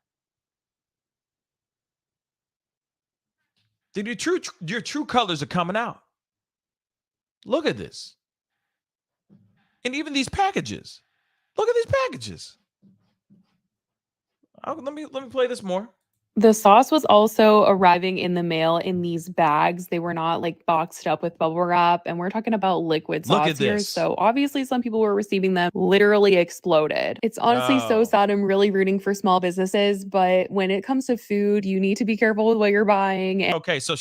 then your true colors are coming out. Look at this. And even these packages. Look at these packages. Let me play this more. The sauce was also arriving in the mail in these bags. They were not like boxed up with bubble wrap. And we're talking about liquid sauce here. So obviously some people were receiving them literally exploded. It's honestly so sad. I'm really rooting for small businesses. But when it comes to food, you need to be careful with what you're buying. Okay, so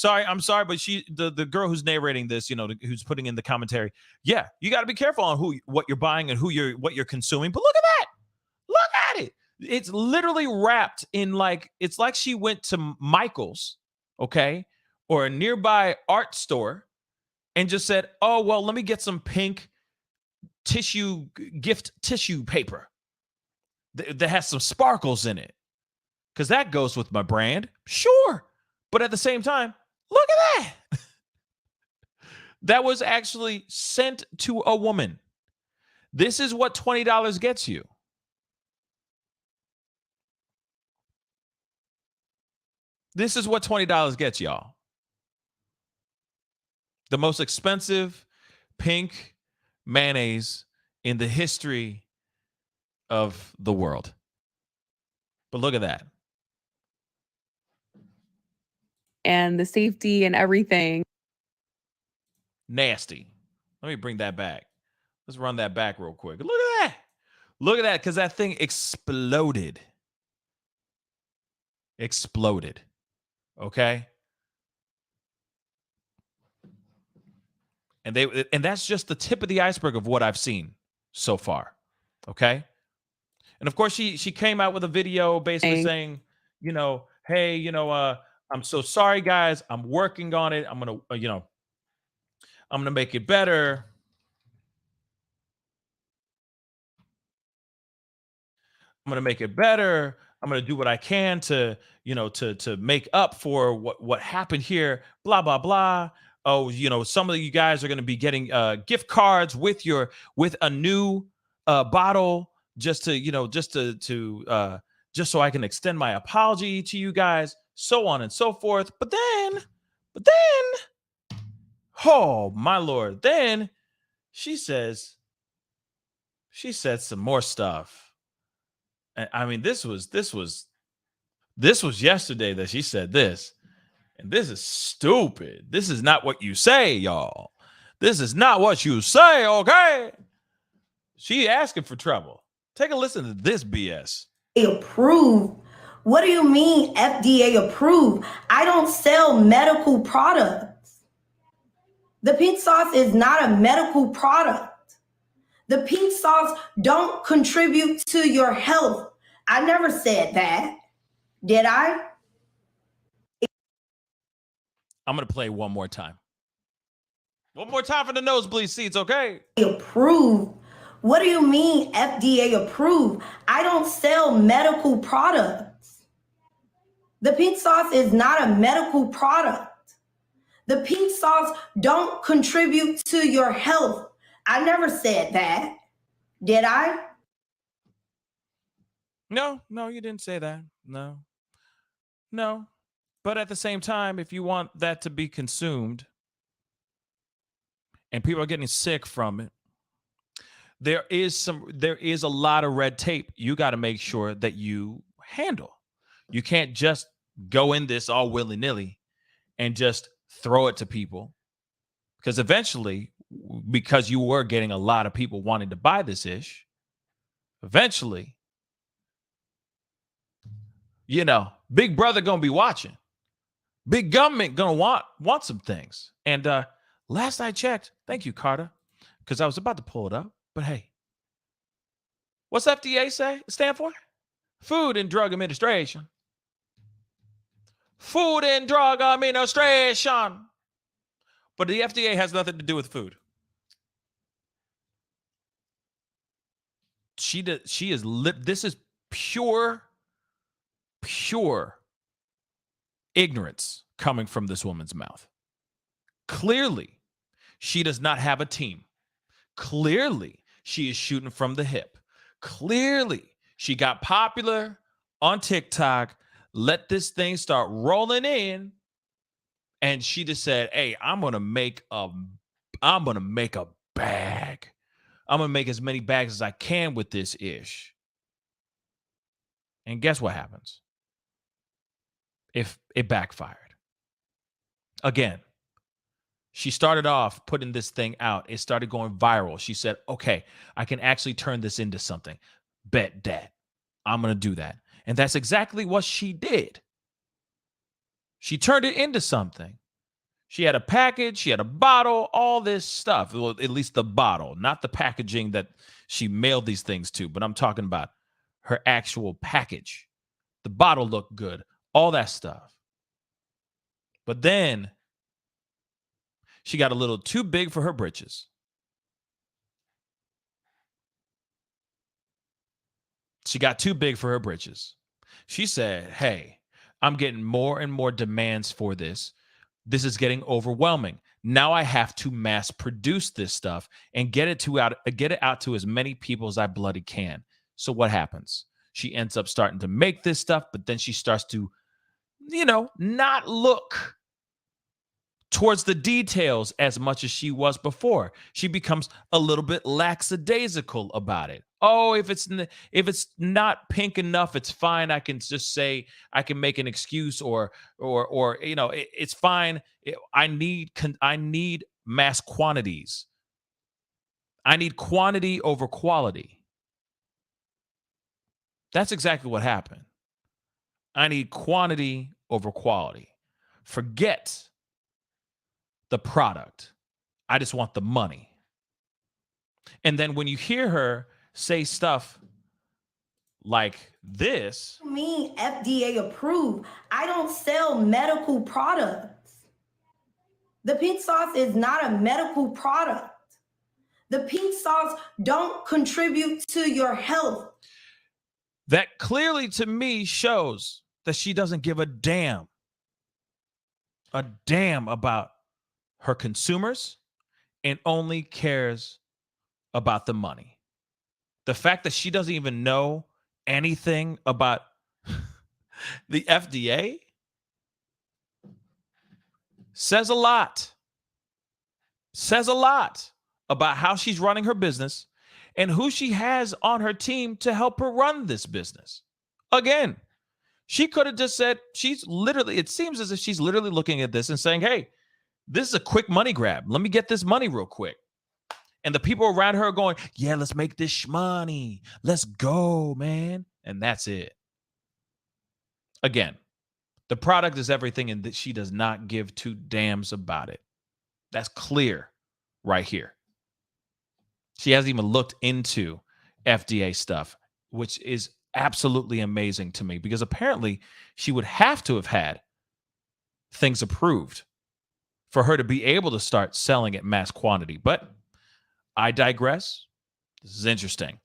I'm sorry, but the girl who's narrating this, who's putting in the commentary. Yeah, you got to be careful on what you're buying and what you're consuming. But look at that. Look at it. It's literally wrapped in it's like she went to Michael's, okay, or a nearby art store and just said, oh, well, let me get some pink gift tissue paper that has some sparkles in it because that goes with my brand. Sure. But at the same time, look at that. That was actually sent to a woman. This is what $20 gets you. This is what $20 gets y'all. The most expensive pink mayonnaise in the history of the world. But look at that. And the safety and everything. Nasty. Let me bring that back. Let's run that back real quick. Look at that. Look at that, because that thing exploded. Exploded. Okay? And that's just the tip of the iceberg of what I've seen so far. Okay? And of course, she came out with a video basically saying, you know, hey, you know, I'm so sorry, guys. I'm working on it. I'm gonna, I'm gonna make it better. I'm gonna make it better. I'm gonna do what I can to, to make up for what happened here. Blah blah blah. Oh, some of you guys are gonna be getting gift cards with a new bottle, just so I can extend my apology to you guys, so on and so forth. But then, oh my Lord, then she said some more stuff. I mean, this was yesterday that she said this, and this is stupid. This is not what you say, y'all. This is not what you say, okay? She asking for trouble. Take a listen to this BS. Approved? What do you mean FDA approved? I don't sell medical products. The pink sauce is not a medical product. The pink sauce don't contribute to your health. I never said that. Did I? I'm going to play one more time. One more time for the nosebleed seats, okay? Approved? What do you mean FDA approved? I don't sell medical products. The pink sauce is not a medical product. The pink sauce don't contribute to your health. I never said that. Did I? No, you didn't say that. No. But at the same time, if you want that to be consumed and people are getting sick from it, there is a lot of red tape you got to make sure that you handle. You can't just go in this all willy-nilly and just throw it to people, because eventually, because you were getting a lot of people wanting to buy this ish, eventually, Big Brother gonna be watching. Big government gonna want some things. And last I checked, thank you, Carter, because I was about to pull it up. But hey, what's FDA stand for? Food and Drug Administration. Food and Drug Administration. But the FDA has nothing to do with food. This is pure ignorance coming from this woman's mouth. Clearly, she does not have a team. Clearly, she is shooting from the hip. Clearly, she got popular on TikTok, let this thing start rolling in, and she just said, hey, I'm gonna make a bag. I'm gonna make as many bags as I can with this ish. And guess what happens? If it backfired. Again, she started off putting this thing out. It started going viral. She said, okay, I can actually turn this into something. Bet that. I'm going to do that. And that's exactly what she did. She turned it into something. She had a package, she had a bottle, all this stuff. Well, at least the bottle, not the packaging that she mailed these things to, but I'm talking about her actual package. The bottle looked good, all that stuff. But then she got a little too big for her britches. She got too big for her britches. She said, hey, I'm getting more and more demands for this. This is getting overwhelming. Now I have to mass produce this stuff and get it out to as many people as I bloody can. So what happens? She ends up starting to make this stuff, but then she starts to, not look towards the details as much as she was before. She becomes a little bit lackadaisical about it. Oh, if it's not pink enough, it's fine. I can just say I can make an excuse, or it's fine. I need mass quantities. I need quantity over quality. That's exactly what happened. I need quantity over quality. Forget the product. I just want the money. And then when you hear her say stuff like this, Me, FDA approved. I don't sell medical products. The pink sauce is not a medical product. The pink sauce don't contribute to your health. that clearly to me shows that she doesn't give a damn about her consumers and only cares about the money. The fact that she doesn't even know anything about the FDA says a lot. Says a lot about how she's running her business and who she has on her team to help her run this business. Again, she could have just said, it seems as if she's literally looking at this and saying, hey, this is a quick money grab. Let me get this money real quick. And the people around her are going, yeah, let's make this money. Let's go, man. And that's it. Again, the product is everything, and that she does not give two damns about it. That's clear right here. She hasn't even looked into FDA stuff, which is absolutely amazing to me, because apparently she would have to have had things approved for her to be able to start selling at mass quantity. But I digress. This is interesting.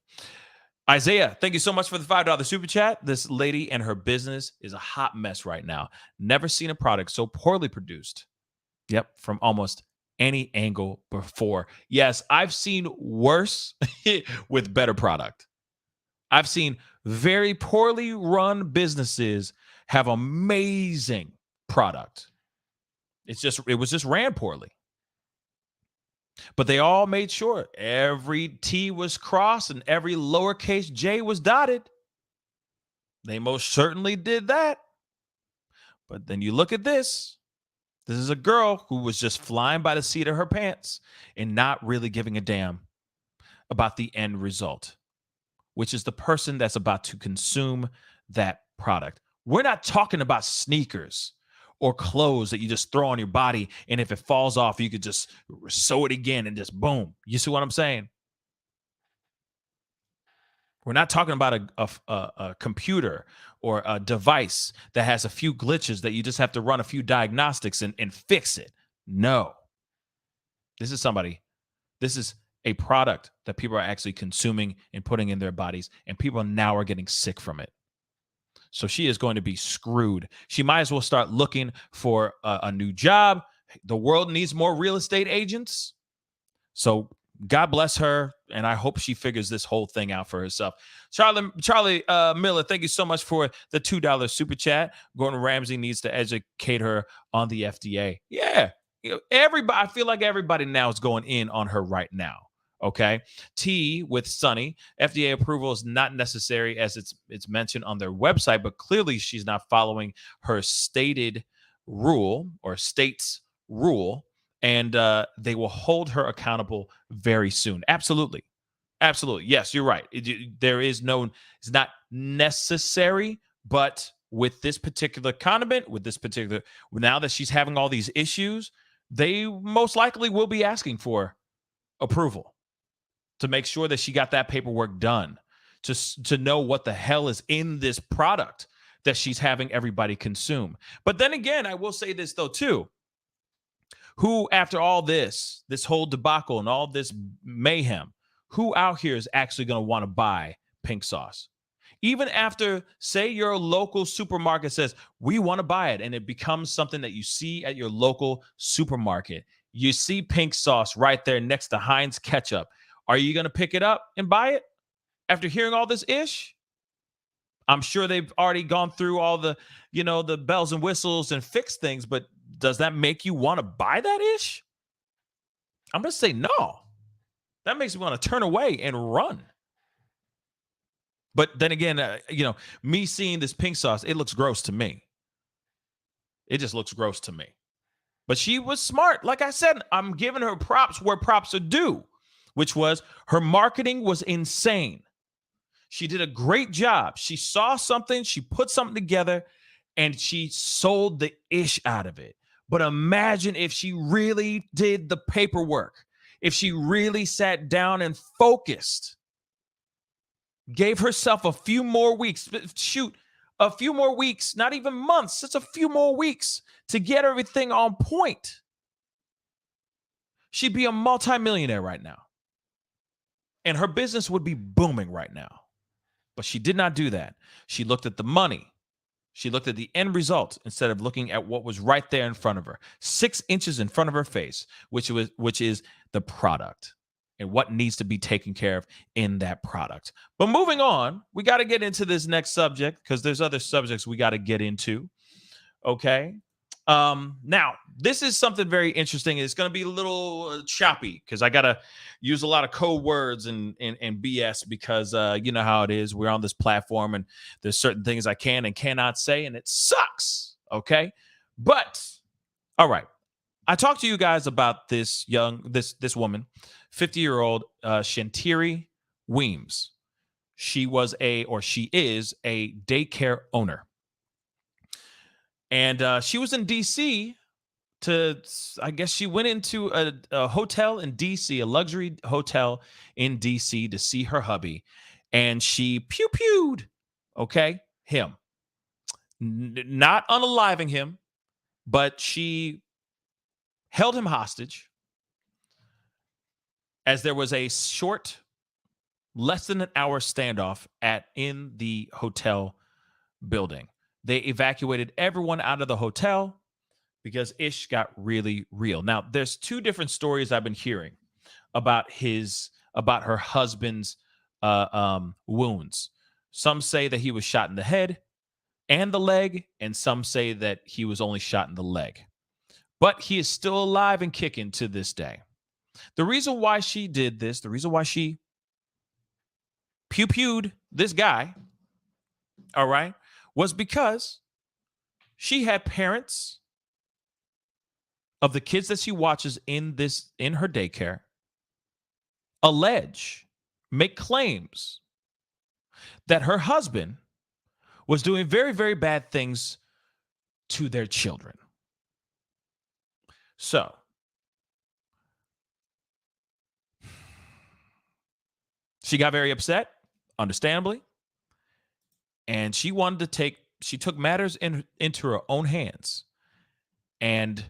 Isaiah, thank you so much for the $5 super chat. This lady and her business is a hot mess right now. Never seen a product so poorly produced. Yep, from almost any angle before. Yes, I've seen worse with better product. I've seen very poorly run businesses have amazing product. It was just ran poorly. But they all made sure every T was crossed and every lowercase j was dotted. They most certainly did that. But then you look at this. This is a girl who was just flying by the seat of her pants and not really giving a damn about the end result, which is the person that's about to consume that product. We're not talking about sneakers or clothes that you just throw on your body, and if it falls off, you could just sew it again and just boom. You see what I'm saying? We're not talking about a computer or a device that has a few glitches that you just have to run a few diagnostics and fix it. No. This is a product that people are actually consuming and putting in their bodies, and people now are getting sick from it. So she is going to be screwed. She might as well start looking for a new job. The world needs more real estate agents. So God bless her, and I hope she figures this whole thing out for herself. Charlie Miller, thank you so much for the $2 super chat. Gordon Ramsay needs to educate her on the FDA. Yeah, everybody. I feel like everybody now is going in on her right now. Okay. T with Sunny. FDA approval is not necessary as it's mentioned on their website, but clearly she's not following her stated rule or state's rule, and they will hold her accountable very soon. Absolutely. Absolutely. Yes, you're right. It's not necessary, but with this particular condiment, now that she's having all these issues, they most likely will be asking for approval to make sure that she got that paperwork done, to know what the hell is in this product that she's having everybody consume. But then again, I will say this though too. Who, after all this whole debacle and all this mayhem, who out here is actually going to want to buy pink sauce? Even after, say, your local supermarket says, we want to buy it, and it becomes something that you see at your local supermarket. You see pink sauce right there next to Heinz ketchup. Are you going to pick it up and buy it after hearing all this ish? I'm sure they've already gone through all the bells and whistles and fixed things, but does that make you want to buy that ish? I'm going to say no. That makes me want to turn away and run. But then again, me seeing this pink sauce, it looks gross to me. It just looks gross to me. But she was smart. Like I said, I'm giving her props where props are due, which was her marketing was insane. She did a great job. She saw something, she put something together, and she sold the ish out of it. But imagine if she really did the paperwork, if she really sat down and focused, gave herself a few more weeks, a few more weeks, not even months, just a few more weeks to get everything on point. She'd be a multimillionaire right now. And her business would be booming right now. But she did not do that. She looked at the money. She looked at the end result instead of looking at what was right there in front of her, 6 inches in front of her face, which is the product and what needs to be taken care of in that product. But moving on, we got to get into this next subject because there's other subjects we got to get into. Okay. Now, this is something very interesting. It's going to be a little choppy because I got to use a lot of code words and BS because you know how it is. We're on this platform and there's certain things I can and cannot say, and it sucks. Okay. But all right. I talked to you guys about this woman, 50-year-old Shantiri Weems. She is a daycare owner. And she was in D.C. she went into a hotel in D.C., a luxury hotel in D.C. to see her hubby. And she pew-pewed, him. Not unaliving him, but she held him hostage as there was a short, less than an hour standoff in the hotel building. They evacuated everyone out of the hotel because ish got really real. Now, there's 2 different stories I've been hearing about her husband's wounds. Some say that he was shot in the head and the leg, and some say that he was only shot in the leg. But he is still alive and kicking to this day. The reason why she did this, the reason why she pew-pewed this guy, all right, was because she had parents of the kids that she watches in her daycare make claims that her husband was doing very, very bad things to their children. So, she got very upset, understandably. And she took matters into her own hands and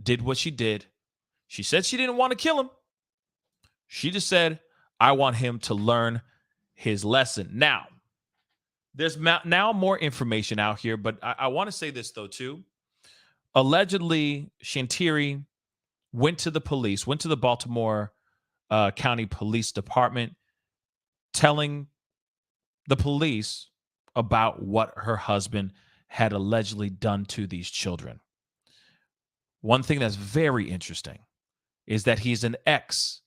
did what she did. She said she didn't want to kill him. She just said, I want him to learn his lesson. Now, there's now more information out here, but I want to say this, though, too. Allegedly, Shantiri went to the Baltimore County Police Department, telling the police about what her husband had allegedly done to these children. One thing that's very interesting is that he's an ex-BCPD.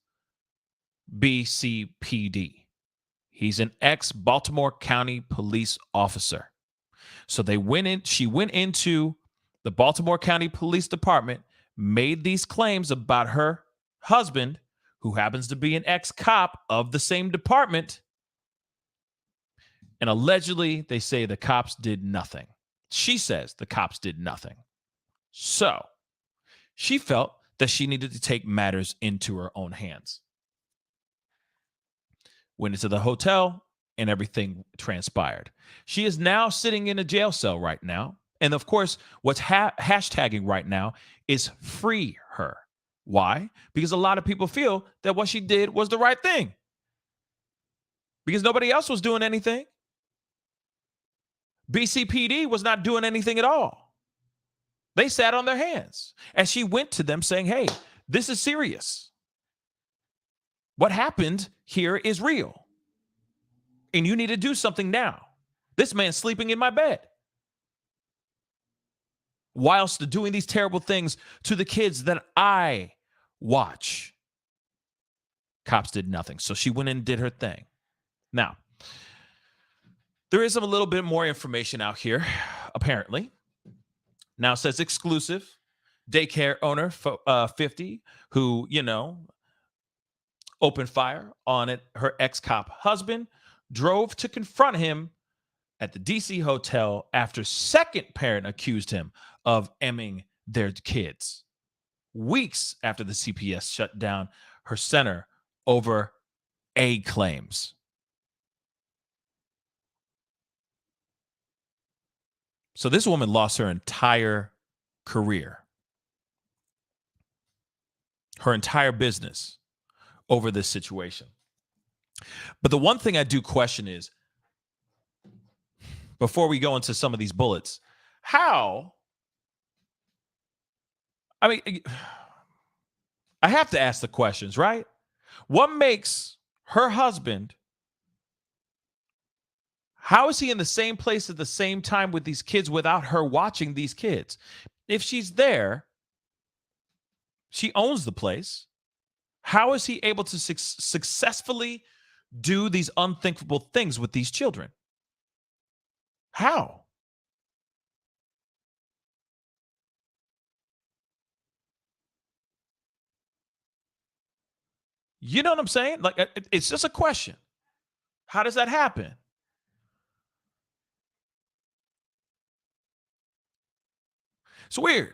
He's an ex-Baltimore County police officer. So she went into the Baltimore County Police Department, made these claims about her husband, who happens to be an ex-cop of the same department. And allegedly, they say the cops did nothing. She says the cops did nothing. So she felt that she needed to take matters into her own hands. Went into the hotel and everything transpired. She is now sitting in a jail cell right now. And of course, what's hashtagging right now is free her. Why? Because a lot of people feel that what she did was the right thing. Because nobody else was doing anything. BCPD was not doing anything at all. They sat on their hands. And she went to them saying, hey, this is serious. What happened here is real. And you need to do something now. This man's sleeping in my bed, whilst doing these terrible things to the kids that I watch. Cops did nothing. So she went in and did her thing. Now, There is a little bit more information out here, apparently. Now it says exclusive. Daycare owner, 50, who, opened fire on her ex-cop husband, drove to confront him at the DC hotel after second parent accused him of emming their kids. Weeks after the CPS shut down her center over aid claims. So this woman lost her entire career, her entire business over this situation. But the one thing I do question is, before we go into some of these bullets, how? I mean, I have to ask the questions, right? What makes her husband, how is he in the same place at the same time with these kids without her watching these kids? If she's there, she owns the place. How is he able to successfully do these unthinkable things with these children? How? You know what I'm saying? Like, it's just a question. How does that happen? It's weird,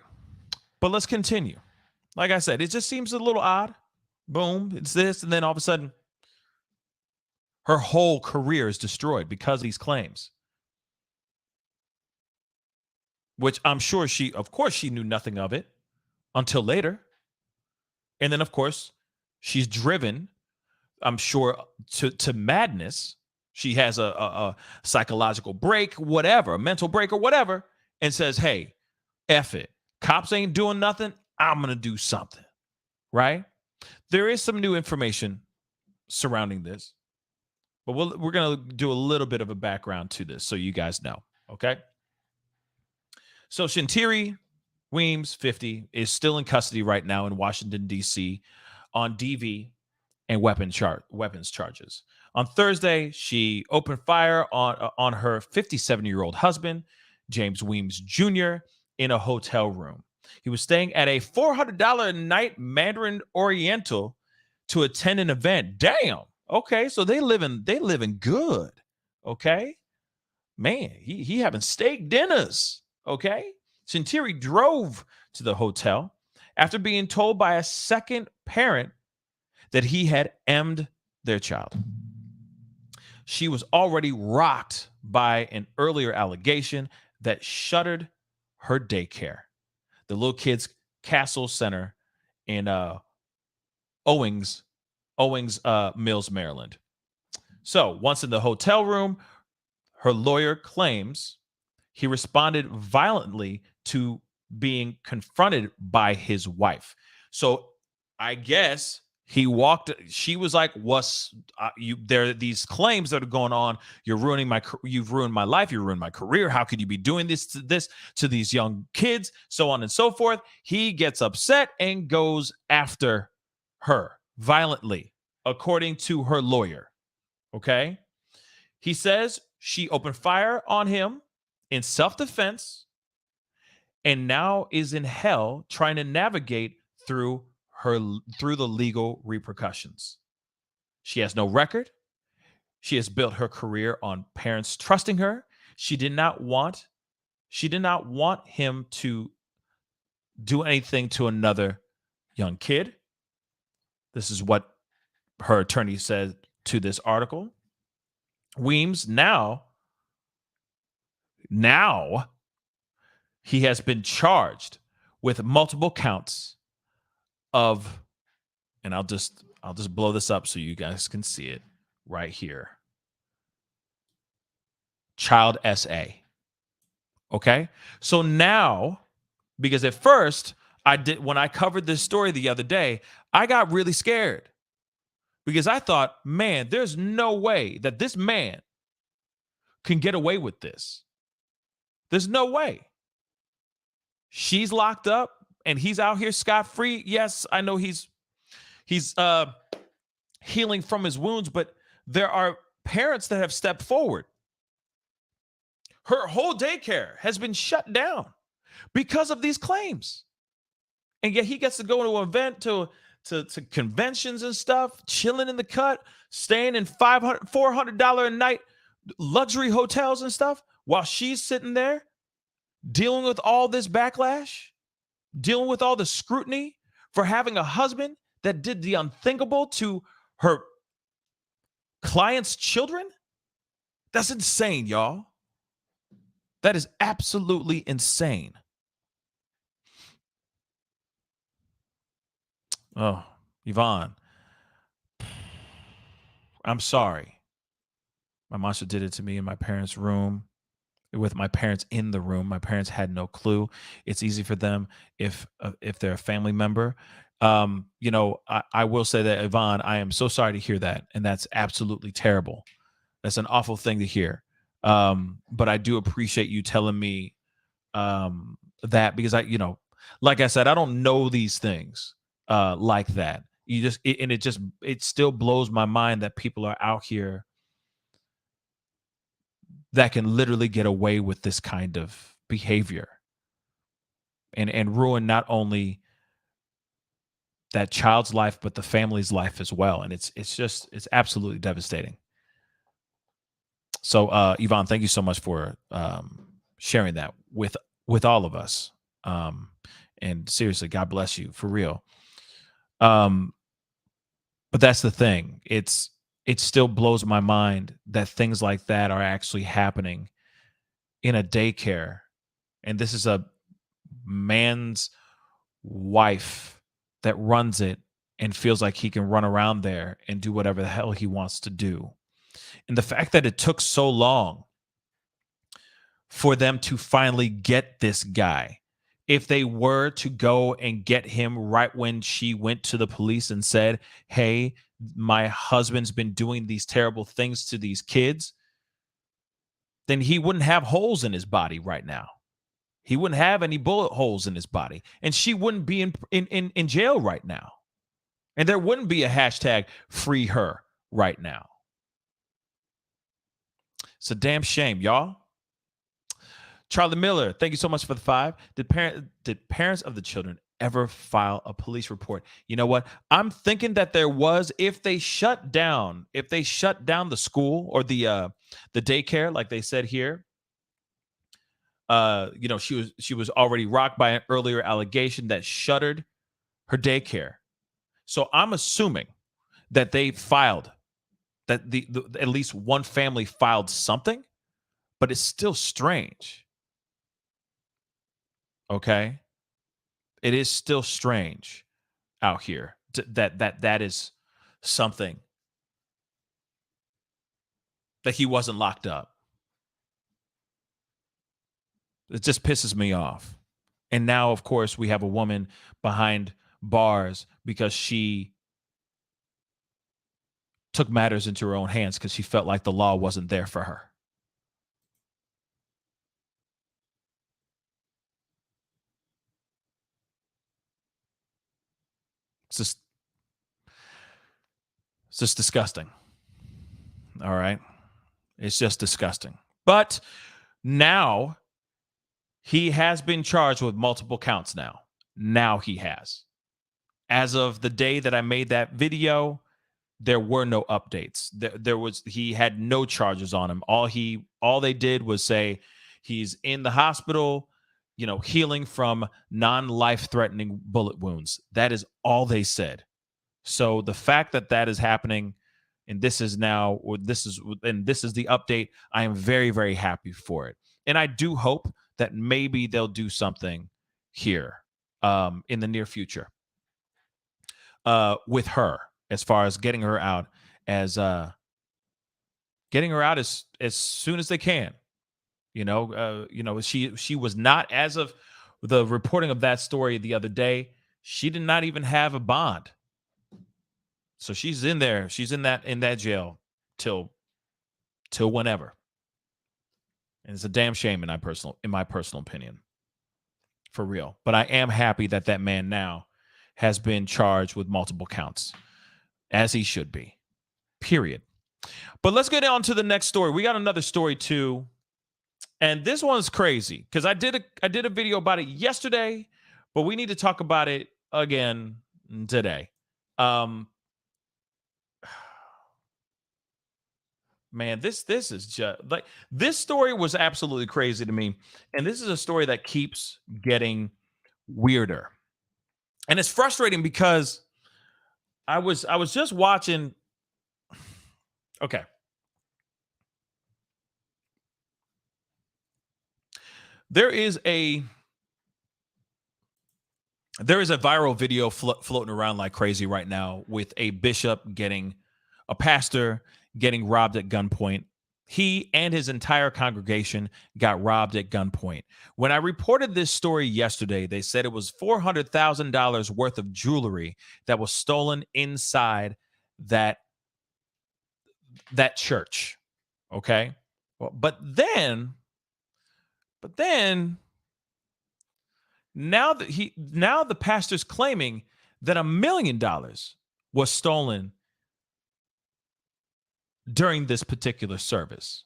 but let's continue. Like I said, it just seems a little odd. Boom, it's this, and then all of a sudden, her whole career is destroyed because of these claims. Which I'm sure she knew nothing of it until later. And then, of course, she's driven, I'm sure, to madness. She has a psychological break, whatever, a mental break or whatever, and says, hey, F it. Cops ain't doing nothing. I'm going to do something, right? There is some new information surrounding this, but we're going to do a little bit of a background to this so you guys know, okay? So Shantiri Weems, 50, is still in custody right now in Washington, D.C. on DV and weapons charges. On Thursday, she opened fire on her 57-year-old husband, James Weems Jr., in a hotel room. He was staying at a $400 a night Mandarin Oriental to attend an event. Damn. Okay, so they living good. Okay, man, he having steak dinners. Okay, Shantiri drove to the hotel after being told by a second parent that he had emmed their child. She was already rocked by an earlier allegation that shuttered her daycare, the little kids' Castle Center in Owings Mills, Maryland. So once in the hotel room, her lawyer claims he responded violently to being confronted by his wife. So I guess she was like, what's there are these claims that are going on. You've ruined my life. You ruined my career. How could you be doing this to these young kids? So on and so forth. He gets upset and goes after her violently, according to her lawyer. Okay. He says she opened fire on him in self-defense and now is in hell trying to navigate through the legal repercussions. She has no record. She has built her career on parents trusting her. She did not want him to do anything to another young kid. This is what her attorney said to this article. Weems now he has been charged with multiple counts of, and I'll just blow this up so you guys can see it right here. Child SA. Okay? So now, because at first when I covered this story the other day, I got really scared because I thought, man, there's no way that this man can get away with this. There's no way. She's locked up and he's out here scot-free. Yes, I know he's healing from his wounds, but there are parents that have stepped forward Her whole daycare has been shut down because of these claims. And yet he gets to go to an event, to conventions and stuff, chilling in the cut, staying in $400 a night luxury hotels and stuff, while she's sitting there dealing with all this backlash, dealing with all the scrutiny for having a husband that did the unthinkable to her clients' children. That's insane, y'all. That is absolutely insane. Oh, Yvonne, I'm sorry. My monster did it to me in my parents' room, with my parents in the room. My parents had no clue. It's easy for them if they're a family member. I will say that, Yvonne, I am so sorry to hear that, and that's absolutely terrible. That's an awful thing to hear. But I do appreciate you telling me that, because like I said, I don't know these things like that. It still blows my mind that people are out here that can literally get away with this kind of behavior and ruin not only that child's life, but the family's life as well. And it's absolutely devastating. So, Yvonne, thank you so much for sharing that with all of us. And seriously, God bless you, for real. But that's the thing. It still blows my mind that things like that are actually happening in a daycare. And this is a man's wife that runs it and feels like he can run around there and do whatever the hell he wants to do. And the fact that it took so long for them to finally get this guy, if they were to go and get him right when she went to the police and said, hey, my husband's been doing these terrible things to these kids, then he wouldn't have holes in his body right now. He wouldn't have any bullet holes in his body, and she wouldn't be in jail right now. And there wouldn't be a hashtag free her right now. It's a damn shame, y'all. Charlie Miller, thank you so much for the 5. Did parents of the children ever file a police report? You know what? I'm thinking that there was, if they shut down the school or the daycare, like they said here. She was already rocked by an earlier allegation that shuttered her daycare. So I'm assuming that they filed, that at least one family filed something, but it's still strange. Okay, it is still strange out here that is something that he wasn't locked up. It just pisses me off. And now, of course, we have a woman behind bars because she took matters into her own hands because she felt like the law wasn't there for her. It's just disgusting. All right. It's just disgusting. But now he has been charged with multiple counts now. Now he has. As of the day that I made that video, there were no updates. He had no charges on him. All they did was say he's in the hospital, healing from non-life-threatening bullet wounds. That is all they said. So the fact that is happening, and this is the update, I am very, very happy for it. And I do hope that maybe they'll do something here in the near future with her, as far as getting her out as soon as they can. She was not, as of the reporting of that story the other day, she did not even have a bond. So she's in there. She's in that jail till whenever. And it's a damn shame in my personal opinion. For real. But I am happy that man now has been charged with multiple counts, as he should be. Period. But let's get on to the next story. We got another story too And this one's crazy because I did a video about it yesterday, but we need to talk about it again today. Man, this is just like, this story was absolutely crazy to me, and this is a story that keeps getting weirder, and it's frustrating because I was just watching. Okay, there is a viral video floating around like crazy right now with a pastor getting robbed at gunpoint. He and his entire congregation got robbed at gunpoint. When I reported this story yesterday, they said it was $400,000 worth of jewelry that was stolen inside that church. Okay, well, but then now the pastor's claiming that $1 million was stolen during this particular service.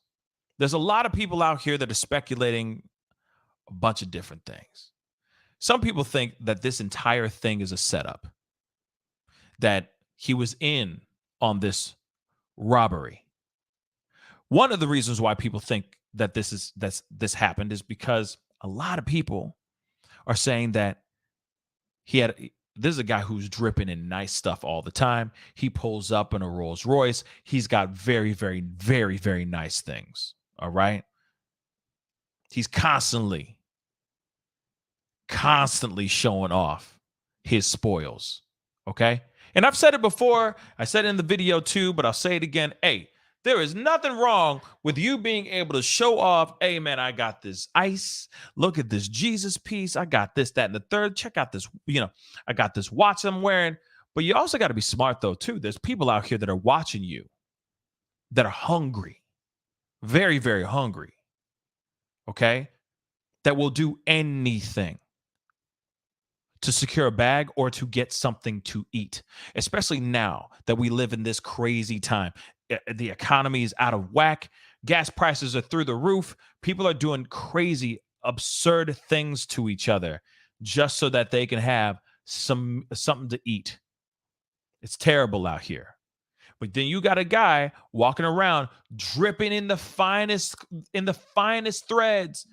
There's a lot of people out here that are speculating a bunch of different things. Some people think that this entire thing is a setup, that he was in on this robbery. One of the reasons why people think that this happened is because a lot of people are saying that this is a guy who's dripping in nice stuff all the time. He pulls up in a Rolls Royce. He's got very, very, very, very nice things. All right. He's constantly showing off his spoils. Okay. And I've said it before. I said it in the video too, but I'll say it again. Hey, there is nothing wrong with you being able to show off. Hey, man, I got this ice. Look at this Jesus piece. I got this, that, and the third. Check out this, I got this watch I'm wearing. But you also got to be smart, though, too. There's people out here that are watching you that are hungry, very, very hungry, okay, that will do anything to secure a bag or to get something to eat, especially now that we live in this crazy time. The economy is out of whack. Gas prices are through the roof. People are doing crazy, absurd things to each other just so that they can have something to eat. It's terrible out here. But then you got a guy walking around dripping in the finest threads,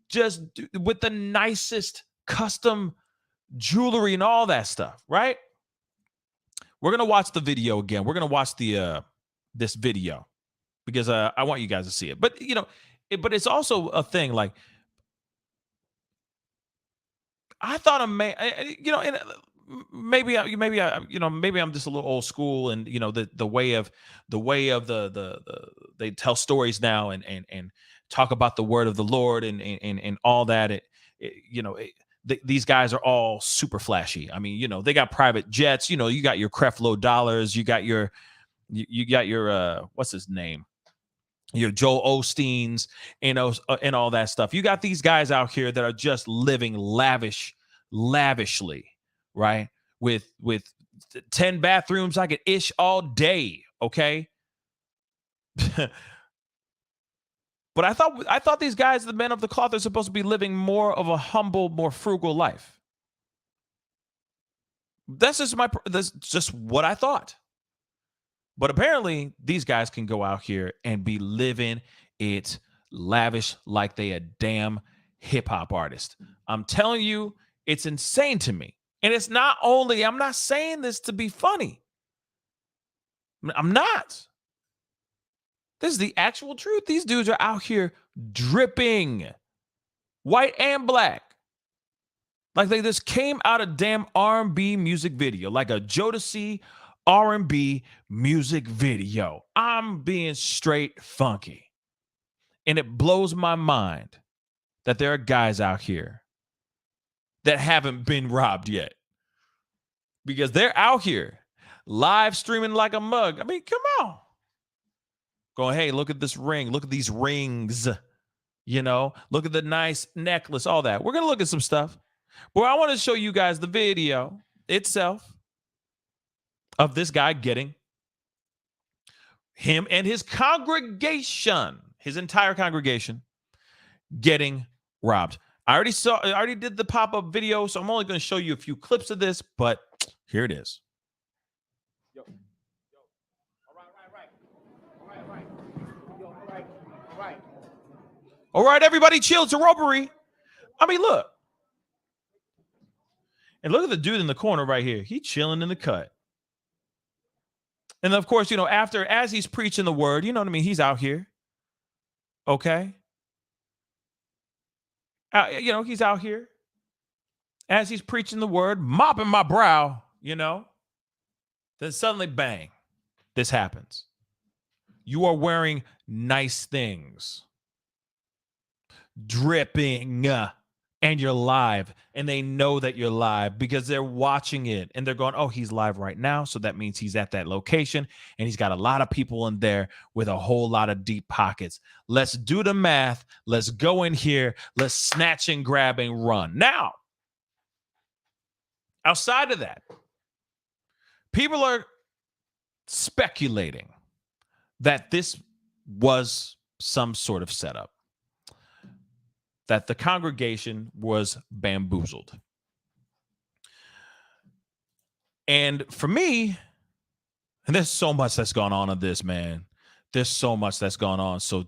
just with the nicest custom jewelry and all that stuff, right? We're going to watch the video again. We're going to watch this video because I want you guys to see it. But, but it's also a thing like, I thought and maybe I'm just a little old school, and the way of the they tell stories now and talk about the word of the Lord and all that. These guys are all super flashy. I mean, they got private jets. You got your Creflo dollars. You got your what's his name? Your Joel Osteen's, and all that stuff. You got these guys out here that are just living lavishly, right? With 10 bathrooms, I could ish all day. Okay. But I thought these guys, the men of the cloth, are supposed to be living more of a humble, more frugal life. That's just what I thought. But apparently, these guys can go out here and be living it lavish like they a damn hip hop artist. I'm telling you, it's insane to me. And it's not only, I'm not saying this to be funny. I'm not. This is the actual truth. These dudes are out here dripping, white and black, like they just came out of damn R&B music video, like a Jodeci R&B music video. I'm being straight funky. And it blows my mind that there are guys out here that haven't been robbed yet, because they're out here live streaming like a mug. I mean, come on. Going, hey, look at this ring. Look at these rings. Look at the nice necklace, all that. We're going to look at some stuff. But I want to show you guys the video itself of this guy getting him and his congregation, his entire congregation, getting robbed. I already did the pop-up video, so I'm only going to show you a few clips of this, but here it is. All right, everybody, chill. It's a robbery. I mean, look. And look at the dude in the corner right here. He chilling in the cut. And of course, as he's preaching the word, you know what I mean? He's out here. Okay. He's out here as he's preaching the word, mopping my brow, then suddenly, bang, this happens. You are wearing nice things, dripping, and you're live. And they know that you're live because they're watching it and they're going, oh, he's live right now. So that means he's at that location and he's got a lot of people in there with a whole lot of deep pockets. Let's do the math. Let's go in here. Let's snatch and grab and run. Now, outside of that, people are speculating that this was some sort of setup, that the congregation was bamboozled. And for me, and there's so much that's gone on in this, man. There's so much that's gone on. So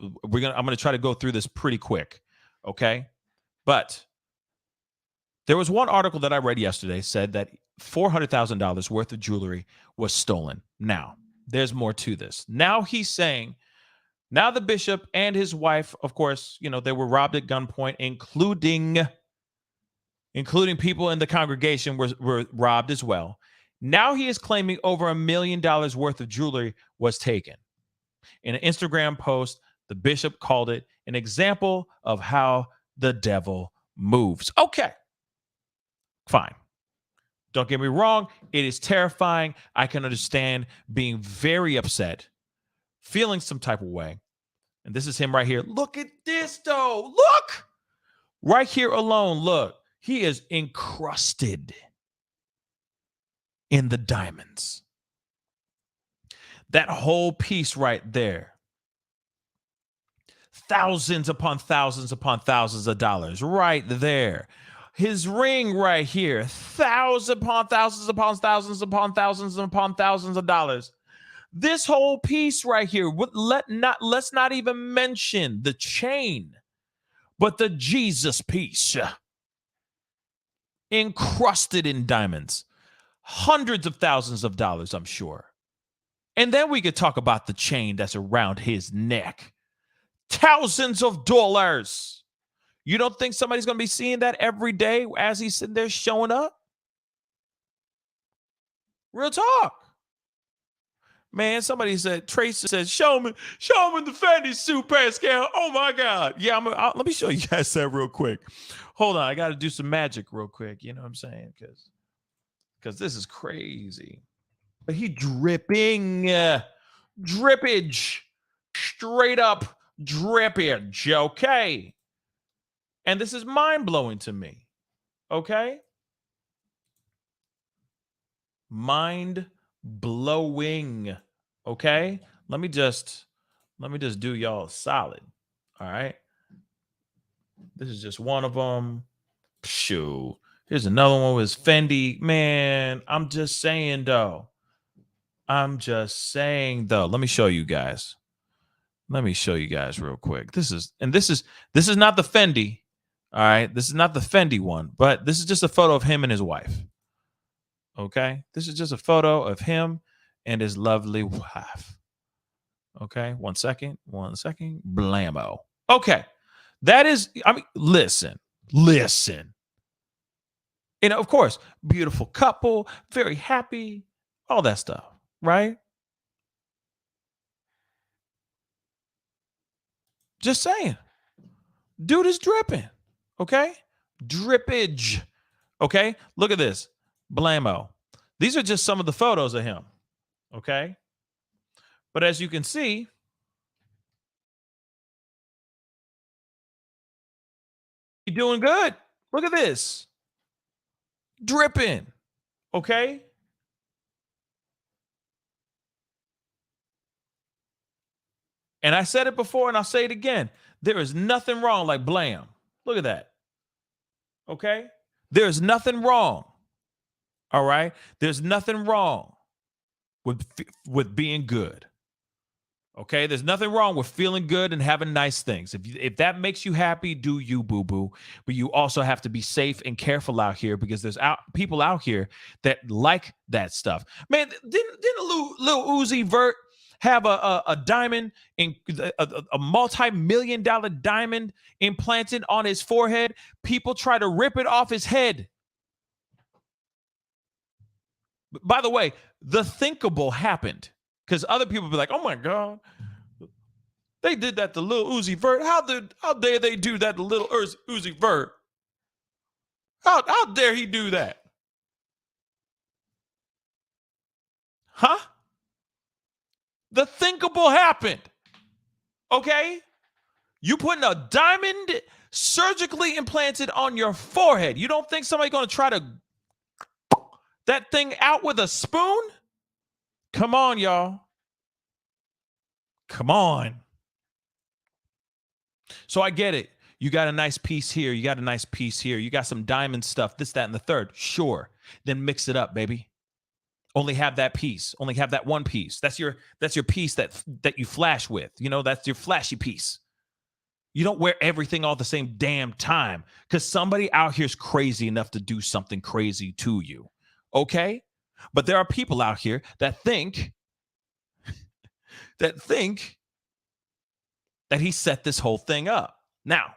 I'm gonna try to go through this pretty quick, okay? But there was one article that I read yesterday said that $400,000 worth of jewelry was stolen. Now, there's more to this. Now he's saying, now the bishop and his wife, of course, they were robbed at gunpoint, including people in the congregation were robbed as well. Now he is claiming over $1 million worth of jewelry was taken. In an Instagram post, the bishop called it an example of how the devil moves. Okay, fine. Don't get me wrong. It is terrifying. I can understand being very upset, feeling some type of way. And this is him right here. Look at this, though. Look! Right here alone, look. He is encrusted in the diamonds. That whole piece right there. Thousands upon thousands upon thousands of dollars right there. His ring right here. Thousands upon thousands upon thousands upon thousands upon thousands of dollars. This whole piece right here, let's not even mention the chain, but the Jesus piece, encrusted in diamonds, hundreds of thousands of dollars, I'm sure. And then we could talk about the chain that's around his neck, thousands of dollars. You don't think somebody's going to be seeing that every day as he's sitting there showing up? Real talk. Man, somebody said, Tracy says, show me the Fendi suit, Pascal. Oh my God. Yeah, let me show you guys that real quick. Hold on, I got to do some magic real quick. You know what I'm saying? Because this is crazy. But he dripping, drippage, straight up drippage, okay? And this is mind-blowing to me, okay? Mind-blowing, okay? Let me just do y'all solid, all right? This is just one of them. Shoo. Here's another one with Fendi. Man, I'm just saying, though. Let me show you guys. Real quick. This is not the Fendi. All right. This is not the Fendi one, but this is just a photo of him and his wife. Okay. This is just a photo of him and his lovely wife. Okay. One second. Blammo. Okay. Listen. And of course, beautiful couple, very happy, all that stuff, right? Just saying. Dude is dripping. Okay? Drippage. Okay? Look at this. Blammo. These are just some of the photos of him. Okay? But as you can see, he's doing good. Look at this. Dripping. Okay? And I said it before and I'll say it again. There is nothing wrong, like blam. Look at that. Okay? There's nothing wrong. All right? There's nothing wrong with being good. Okay? There's nothing wrong with feeling good and having nice things. If that makes you happy, do you, boo-boo. But you also have to be safe and careful out here because there's people out here that like that stuff. Man, didn't Lil Uzi Vert have a diamond, in a multi-million-dollar diamond implanted on his forehead? People try to rip it off his head. By the way, the thinkable happened because other people be like, "Oh my God, they did that to Lil Uzi Vert. How dare they do that to Lil Uzi Vert? How dare he do that? Huh? The thinkable happened. Okay? You putting a diamond surgically implanted on your forehead. You don't think somebody's going to try to that thing out with a spoon? Come on, y'all. Come on. So I get it. You got a nice piece here. You got a nice piece here. You got some diamond stuff, this, that, and the third. Sure. Then mix it up, baby. Only have that piece. Only have that one piece. That's your piece that you flash with. You know, that's your flashy piece. You don't wear everything all the same damn time because somebody out here is crazy enough to do something crazy to you. Okay? But there are people out here that think that he set this whole thing up. Now,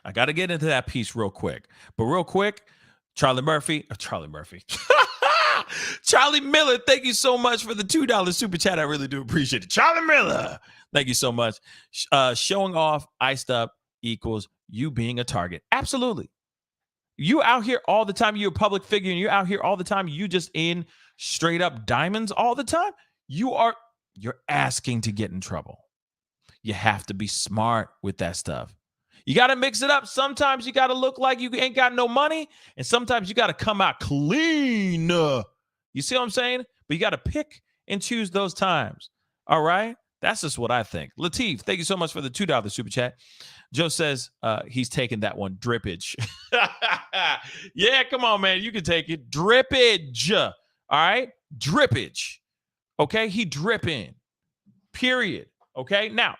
I got to get into that piece real quick. But real quick, Charlie Miller, thank you so much for the $2 super chat. I really do appreciate it. Charlie Miller, thank you so much. Showing off iced up equals you being a target. Absolutely. You out here all the time. You're a public figure and you're out here all the time. You just in straight up diamonds all the time. You're asking to get in trouble. You have to be smart with that stuff. You got to mix it up. Sometimes you got to look like you ain't got no money. And sometimes you got to come out clean. You see what I'm saying? But you got to pick and choose those times. All right? That's just what I think. Lateef, thank you so much for the $2 super chat. Joe says he's taking that one. Drippage. Yeah, come on, man. You can take it. Drippage. All right? Drippage. Okay? He dripping. Period. Okay? Now,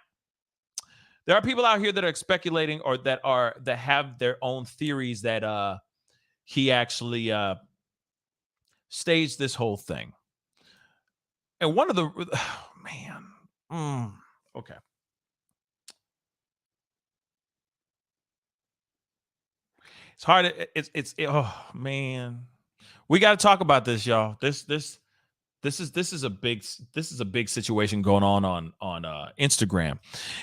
there are people out here that are speculating or that have their own theories that he actually staged this whole thing. And one of the okay. It's hard. Oh man, we got to talk about this, y'all. This is a big situation going on Instagram,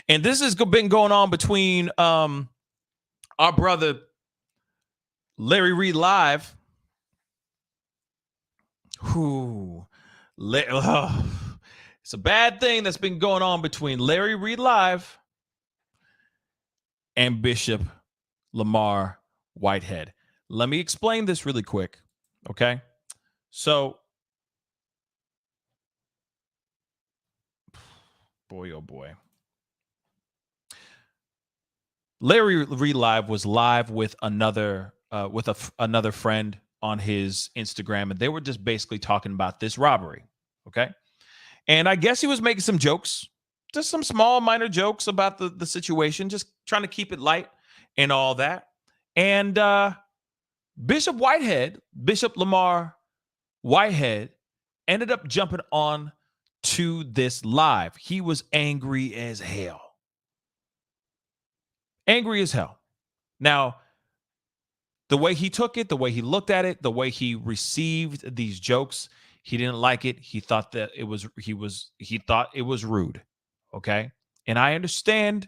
and this has been going on between our brother Larry Reed Live, it's a bad thing that's been going on between Larry Reed Live and Bishop Lamar Whitehead. Let me explain this really quick, okay? So, boy, oh boy. Larry Reed Live was live with another friend on his Instagram, and they were just basically talking about this robbery, okay? And I guess he was making some jokes, just some small minor jokes about the situation, just trying to keep it light and all that. And Bishop Lamar Whitehead ended up jumping on to this live. He was angry as hell. Angry as hell. Now, the way he took it, the way he looked at it, the way he received these jokes, he didn't like it. He thought that he thought it was rude. Okay? And I understand,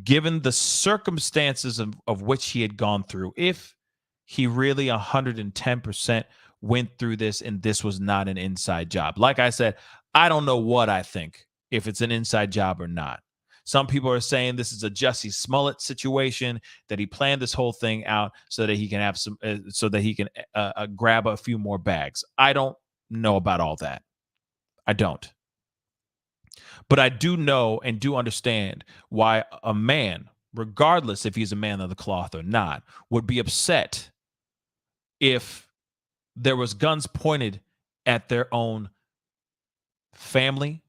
given the circumstances of which he had gone through, if he really 110% went through this and this was not an inside job. Like I said, I don't know what I think, if it's an inside job or not. Some people are saying this is a Jussie Smollett situation, that he planned this whole thing out so that he can have some, grab a few more bags. I don't know about all that. I don't. But I do know and do understand why a man, regardless if he's a man of the cloth or not, would be upset if there was guns pointed at their own family,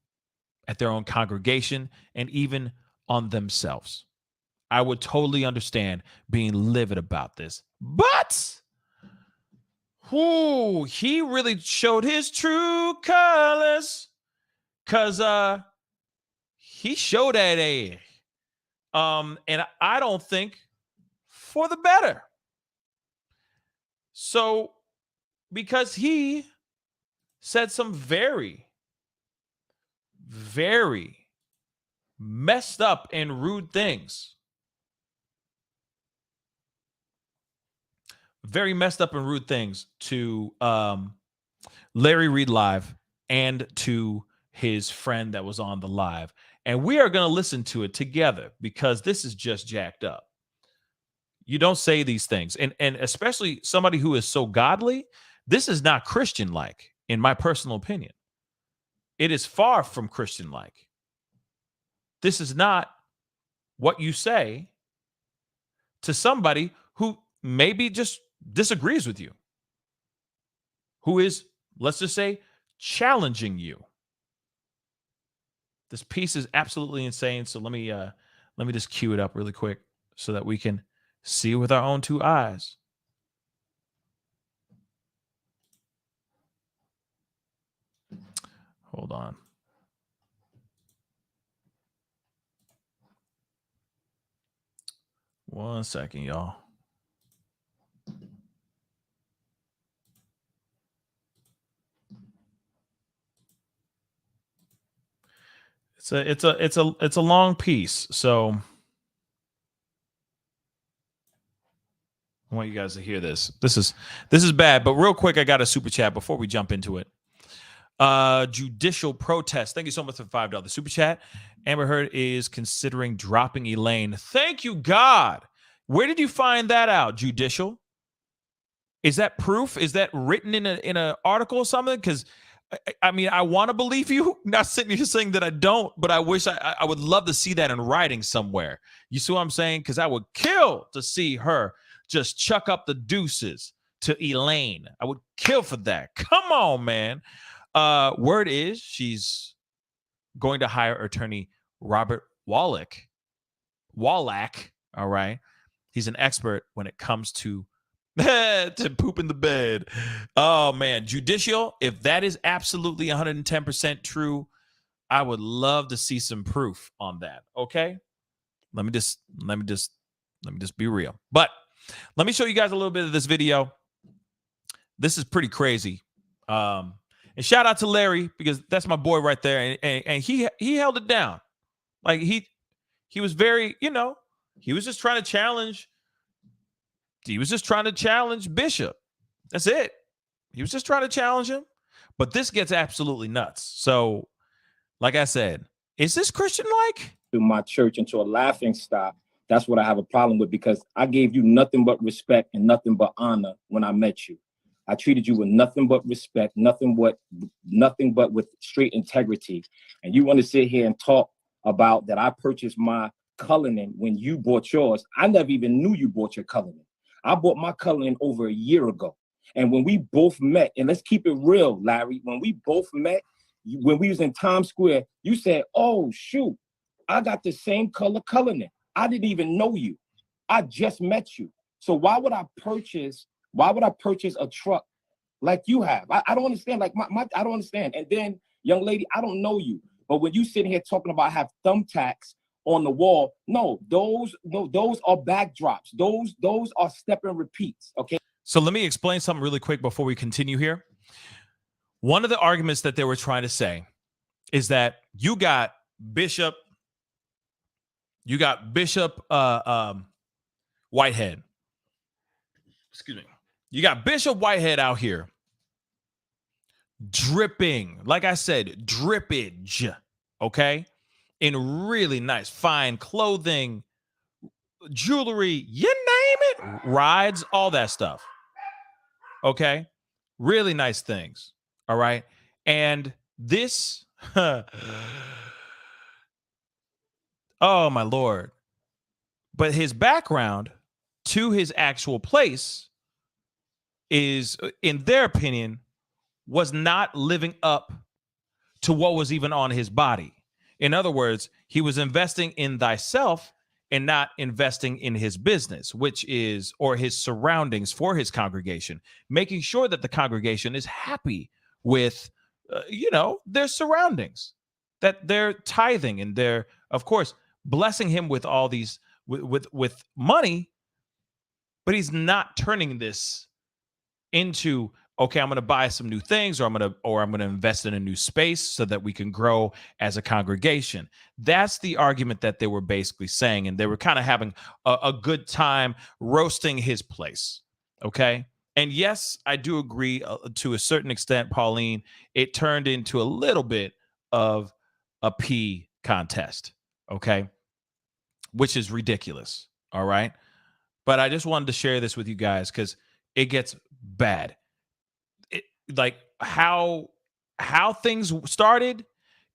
at their own congregation, and even on themselves. I would totally understand being livid about this. But he really showed his true colors, because he showed that ass. And I don't think for the better. So, because he said some very, very messed up and rude things. Very messed up and rude things to Larry Reed Live and to his friend that was on the live. And we are going to listen to it together because this is just jacked up. You don't say these things. And especially somebody who is so godly, this is not Christian-like, in my personal opinion. It is far from Christian-like. This is not what you say to somebody who maybe just disagrees with you, who is, let's just say, challenging you. This piece is absolutely insane. So let me just cue it up really quick so that we can see with our own two eyes. Hold on. One second, y'all. It's a long piece, so I want you guys to hear this. This is bad, but real quick, I got a super chat before we jump into it. Judicial protest. Thank you so much for $5 super chat. Amber Heard is considering dropping Elaine. Thank you, God. Where did you find that out? Judicial? Is that proof? Is that written in an article or something? Because I mean, I want to believe you. Not sitting here saying that I don't, but I wish I would love to see that in writing somewhere. You see what I'm saying? Because I would kill to see her just chuck up the deuces to Elaine. I would kill for that. Come on, man. Word is she's going to hire attorney Robert Wallach. All right. He's an expert when it comes to poop in the bed. Oh man, judicial. If that is absolutely 110% true, I would love to see some proof on that. Okay. Let me just be real. But let me show you guys a little bit of this video. This is pretty crazy. And shout out to Larry, because that's my boy right there. And he held it down. Like he was very, he was just trying to challenge. He was just trying to challenge Bishop. That's it. He was just trying to challenge him. But this gets absolutely nuts. So, like I said, is this Christian-like? To my church into a laughing stock. That's what I have a problem with, because I gave you nothing but respect and nothing but honor when I met you. I treated you with nothing but respect, nothing but with straight integrity. And you want to sit here and talk about that I purchased my coloring when you bought yours. I never even knew you bought your coloring. I bought my coloring over a year ago. And when we both met, and let's keep it real, Larry, when we both met, when we was in Times Square, you said, oh, shoot, I got the same color coloring. I didn't even know you. I just met you. So why would I purchase a truck like you have? I don't understand. Like I don't understand. And then, young lady, I don't know you. But when you sitting here talking about have thumbtacks on the wall, no, those are backdrops. Those are step and repeats. Okay. So let me explain something really quick before we continue here. One of the arguments that they were trying to say is that you got Bishop Whitehead. Excuse me. You got Bishop Whitehead out here dripping, like I said, drippage, okay? In really nice, fine clothing, jewelry, you name it, rides, all that stuff. Okay? Really nice things. All right? And this Oh, my Lord. But his background to his actual place is, in their opinion, was not living up to what was even on his body. In other words, he was investing in thyself and not investing in his business, which is, or his surroundings for his congregation, making sure that the congregation is happy with, their surroundings, that they're tithing and they're, of course, blessing him with all these, with money, but he's not turning this into, okay, I'm going to buy some new things, or I'm going to invest in a new space so that we can grow as a congregation. That's the argument that they were basically saying, and they were kind of having a good time roasting his place. Okay. And yes, I do agree to a certain extent, Pauline, it turned into a little bit of a pee contest. Okay. Which is ridiculous. All right. But I just wanted to share this with you guys because it gets bad. Like how things started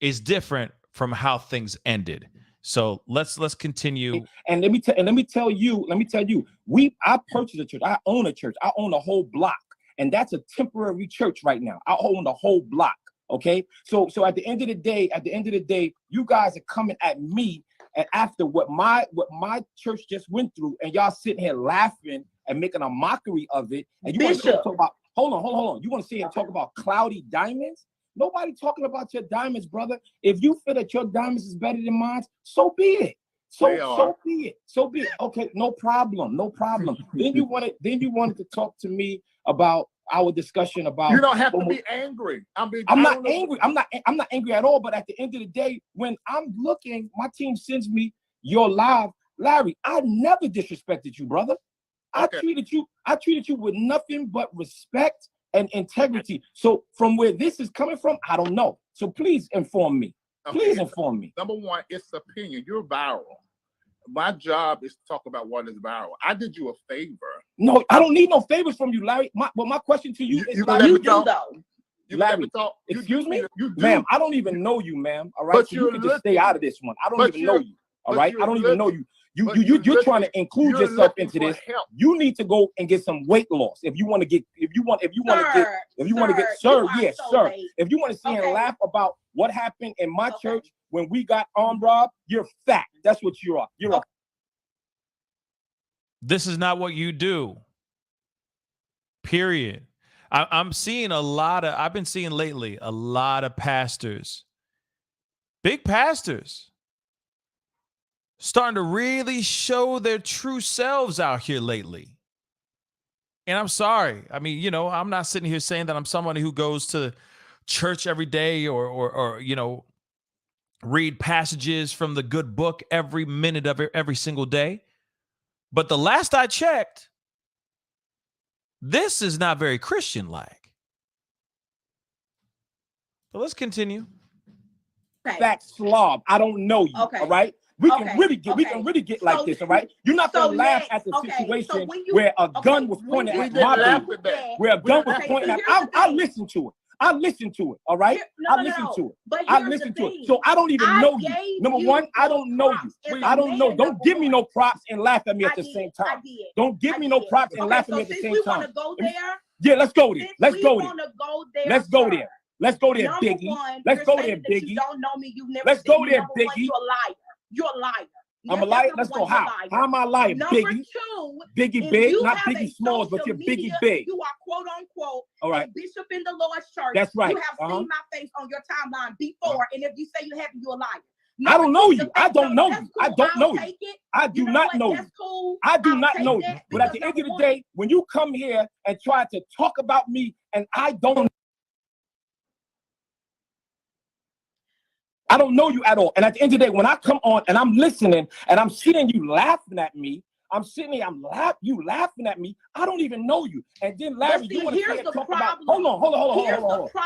is different from how things ended. So let's continue. And let me tell you, I purchased a church. I own a church. I own a whole block, and that's a temporary church right now. I own the whole block. Okay. So at the end of the day, you guys are coming at me, and after what my church just went through, and y'all sitting here laughing and making a mockery of it, and you want to talk about, hold on. You want to sit here and talk about cloudy diamonds? Nobody talking about your diamonds, brother. If you feel that your diamonds is better than mine, so be it. So be it. Okay, no problem. Then you wanted to talk to me about our discussion about. You don't have to be angry. I'm not angry. I'm not angry at all. But at the end of the day, when I'm looking, my team sends me your live, Larry. I never disrespected you, brother. Okay. I treated you with nothing but respect and integrity. So from where this is coming from, I don't know. So please inform me. Please inform me. Number one, it's opinion. You're viral. My job is to talk about what is viral. I did you a favor. No, I don't need no favors from you, Larry. My question to you is, you do though. Larry, excuse me, ma'am. I don't even know you, ma'am. All right, but so you can just stay out of this one. I don't even know you. All right, I don't even know you. You're trying to include yourself into this. You need to go and get some weight loss if you want to get If you want to get served, yes, sir. If you want to sit and laugh about what happened in my church when we got armed robbed, you're fat. That's what you are. You're This is not what you do. Period. I'm seeing I've been seeing lately a lot of pastors, big pastors, starting to really show their true selves out here lately. And I'm sorry. I mean, I'm not sitting here saying that I'm somebody who goes to church every day or read passages from the good book every minute of every single day. But the last I checked, this is not very Christian-like. But let's continue. Fat slob. I don't know you. Okay. All right. We can really get like this, all right? You're not gonna laugh at the situation where a gun was pointed at my baby. Where a gun was pointed at. I listened to it. I listened to it. All right. I listened to it. So I don't even know you. Number one, I don't know you. I don't know. Don't give me no props and laugh at me at the same time. Don't give me no props and laugh at me at the same time. Yeah, let's go there. Let's go there, Biggie. Let's go there, Biggie. Let's go there, Biggie. You're a liar. I'm a liar. Let's go. How am I lying? Biggie. Biggie big, not Biggie Smalls, but you're Biggie big. You are quote unquote all right. a bishop in the Lord's church. That's right. You have seen my face on your timeline before, and if you say you haven't, you're a liar. I don't know you. I don't know you. I don't know you. I do not know you. I do not know you. But at the end of the day, when you come here and try to talk about me and I don't know you at all. And at the end of the day, when I come on and I'm listening and I'm seeing you laughing at me, I'm sitting here, you laughing at me. I don't even know you. And then Larry, you want to sit and talk about, hold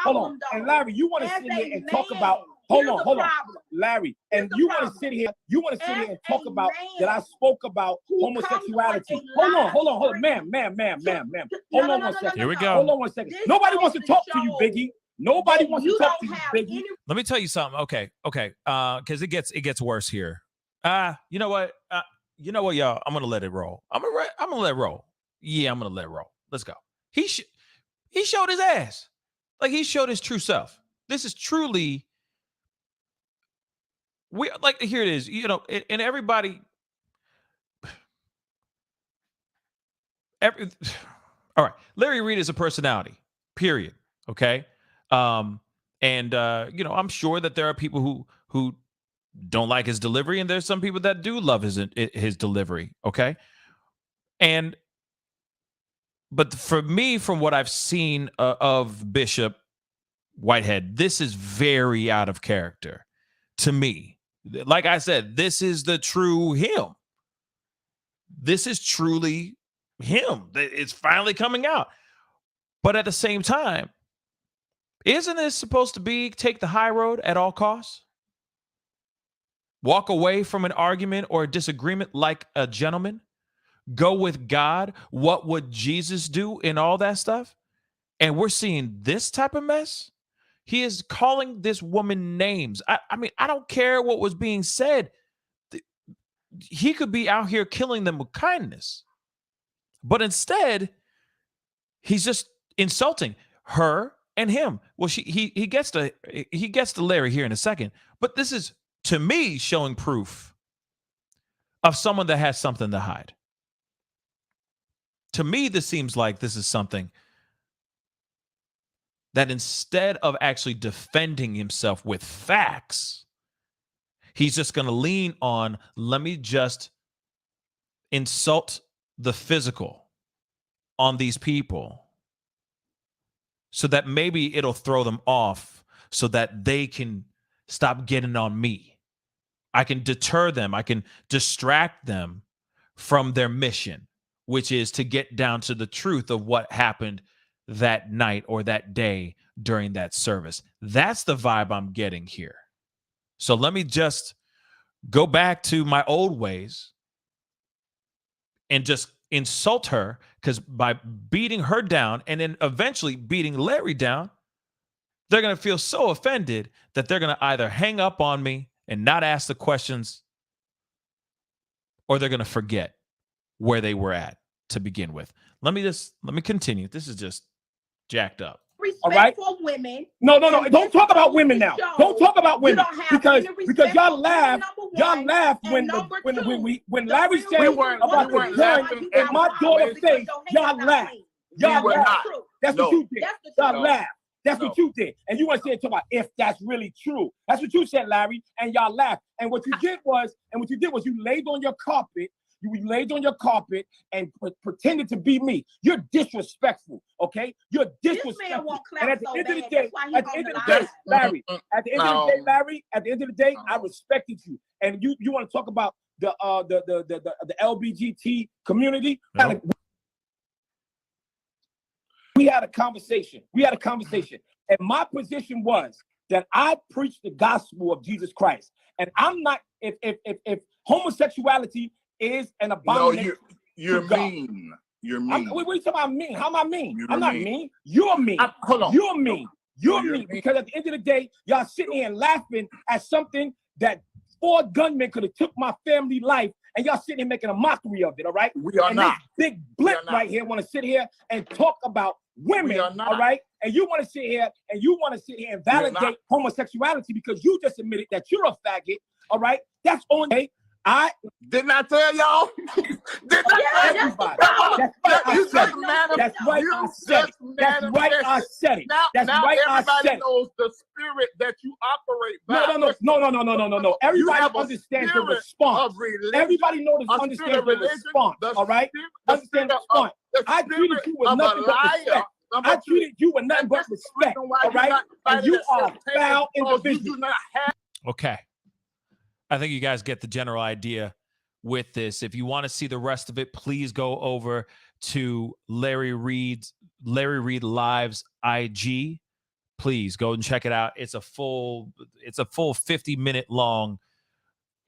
on. And Larry, you want to sit here and talk about, hold on. Larry, and you want to sit here and talk about that I spoke about homosexuality. Hold on, ma'am. Hold on 1 second. Here we go. Hold on 1 second. Nobody wants to talk to you, Biggie. Nobody wants to talk to you, Biggie. Let me tell you something. Okay. Because it gets worse here. You know what? Y'all? I'm gonna let it roll. I'm gonna let it roll. Yeah, I'm gonna let it roll. Let's go. He showed his ass. Like, he showed his true self. This is truly here it is. And everybody. All right. Larry Reed is a personality. Period. Okay. And I'm sure that there are people who don't like his delivery, and there's some people that do love his delivery. Okay. But for me, from what I've seen of Bishop Whitehead, this is very out of character to me. Like I said, this is the true him. This is truly him. It's finally coming out. But at the same time, isn't this supposed to be take the high road at all costs? Walk away from an argument or a disagreement like a gentleman? Go with God? What would Jesus do and all that stuff? And we're seeing this type of mess? He is calling this woman names. I mean, I don't care what was being said. He could be out here killing them with kindness. But instead, he's just insulting her and him. Well, he gets to Larry here in a second. But this is, to me, showing proof of someone that has something to hide. To me, this seems like this is something that instead of actually defending himself with facts, he's just going to lean on, let me just insult the physical on these people so that maybe it'll throw them off so that they can stop getting on me. I can deter them. I can distract them from their mission, which is to get down to the truth of what happened that night or that day during that service. That's the vibe I'm getting here. So let me just go back to my old ways and just insult her, because by beating her down and then eventually beating Larry down, they're going to feel so offended that they're going to either hang up on me and not ask the questions, or they're going to forget where they were at to begin with. Let me continue. This is just jacked up. Respectful women. No. Don't talk about women now. Don't talk about women because y'all laugh. Y'all laugh when Larry said about the gun in my daughter's face. Y'all laugh. Y'all laugh. That's what you did. Y'all laugh. That's what you did. And you want to talk about if that's really true. That's what you said, Larry. And y'all laughed. And what you did was you laid on your carpet. You laid on your carpet and pretended to be me. You're disrespectful, okay? You're disrespectful. This man won't clap so bad. At the end of the day, Larry, at the end of the day, I respected you. And you want to talk about the LGBT community? No. We had a conversation. And my position was that I preached the gospel of Jesus Christ. And I'm not, if homosexuality is an abomination. No, you're mean. You're mean. What are you talking about mean? How am I mean? I'm not mean. You're mean. Hold on. You're mean. You're mean because at the end of the day, y'all sitting here laughing at something that 4 gunmen could have took my family life, and y'all sitting here making a mockery of it. All right. We are not. This big blip right here want to sit here and talk about women. All right. And you want to sit here and validate homosexuality because you just admitted that you're a faggot. All right. That's on day. I didn't I tell y'all? Didn't I tell everybody? That's right. I said it. That's right. I said it. That's right. I said it. Everybody knows the spirit that you operate by. No. Everybody understands the response. Everybody understands the response. All right. Understand the response. I treated you with nothing but respect. I treated you with nothing but respect. All right. And you are a foul individual. Okay. I think you guys get the general idea with this. If you want to see the rest of it, please go over to Larry Reed Live's IG. Please go and check it out. It's a full 50-minute long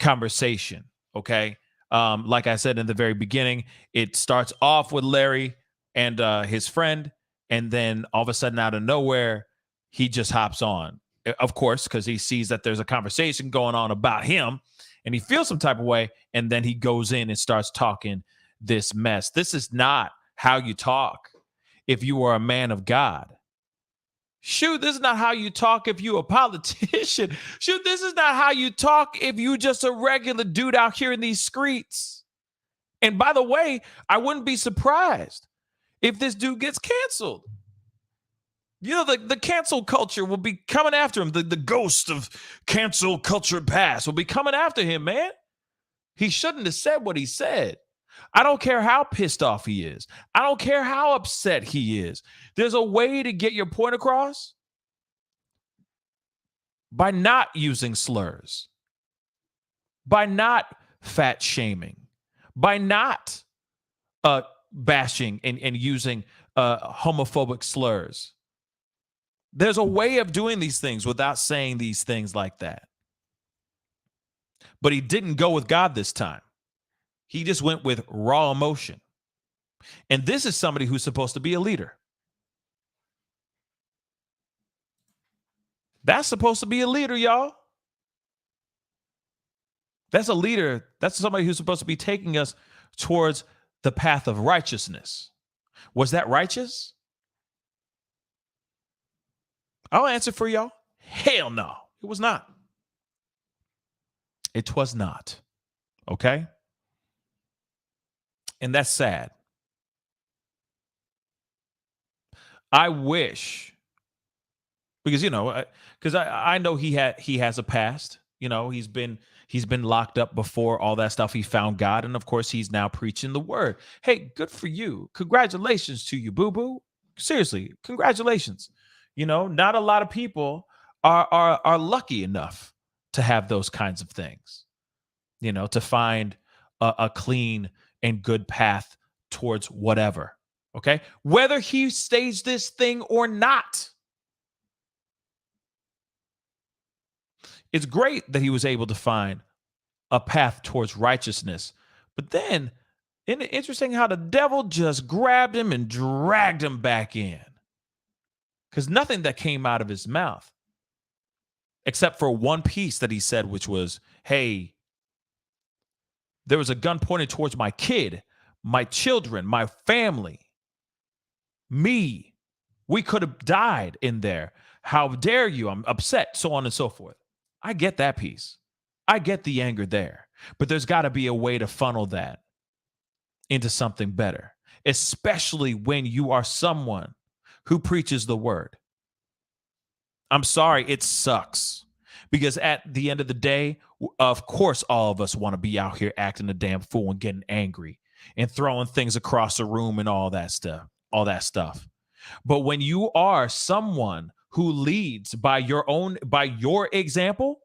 conversation. Okay. Like I said in the very beginning, it starts off with Larry and his friend, and then all of a sudden, out of nowhere, he just hops on. Of course, because he sees that there's a conversation going on about him, and he feels some type of way, and then he goes in and starts talking this mess. This is not how you talk if you are a man of God. Shoot, this is not how you talk if you're a politician. Shoot, this is not how you talk if you just a regular dude out here in these streets. And by the way, I wouldn't be surprised if this dude gets canceled. You know, the cancel culture will be coming after him. The ghost of cancel culture past will be coming after him, man. He shouldn't have said what he said. I don't care how pissed off he is. I don't care how upset he is. There's a way to get your point across by not using slurs, by not fat shaming, by not bashing and using homophobic slurs. There's a way of doing these things without saying these things like that. But he didn't go with God this time. He just went with raw emotion. And this is somebody who's supposed to be a leader. That's supposed to be a leader, y'all. That's a leader. That's somebody who's supposed to be taking us towards the path of righteousness. Was that righteous? I'll answer for y'all. Hell no, it was not. It was not. Okay? And that's sad. I wish, because I know he has a past. You know, he's been locked up before, all that stuff. He found God, and of course, he's now preaching the word. Hey, good for you. Congratulations to you, boo-boo. Seriously, congratulations. You know, not a lot of people are lucky enough to have those kinds of things. You know, to find a clean and good path towards whatever. Okay, whether he staged this thing or not. It's great that he was able to find a path towards righteousness. But then, isn't it interesting how the devil just grabbed him and dragged him back in? Because nothing that came out of his mouth, except for one piece that he said, which was, hey, there was a gun pointed towards my kid, my children, my family, me. We could have died in there. How dare you? I'm upset, so on and so forth. I get that piece. I get the anger there. But there's got to be a way to funnel that into something better, especially when you are someone who preaches the word. I'm sorry, it sucks. Because at the end of the day, of course, all of us want to be out here acting a damn fool and getting angry and throwing things across the room and all that stuff. But when you are someone who leads by your example,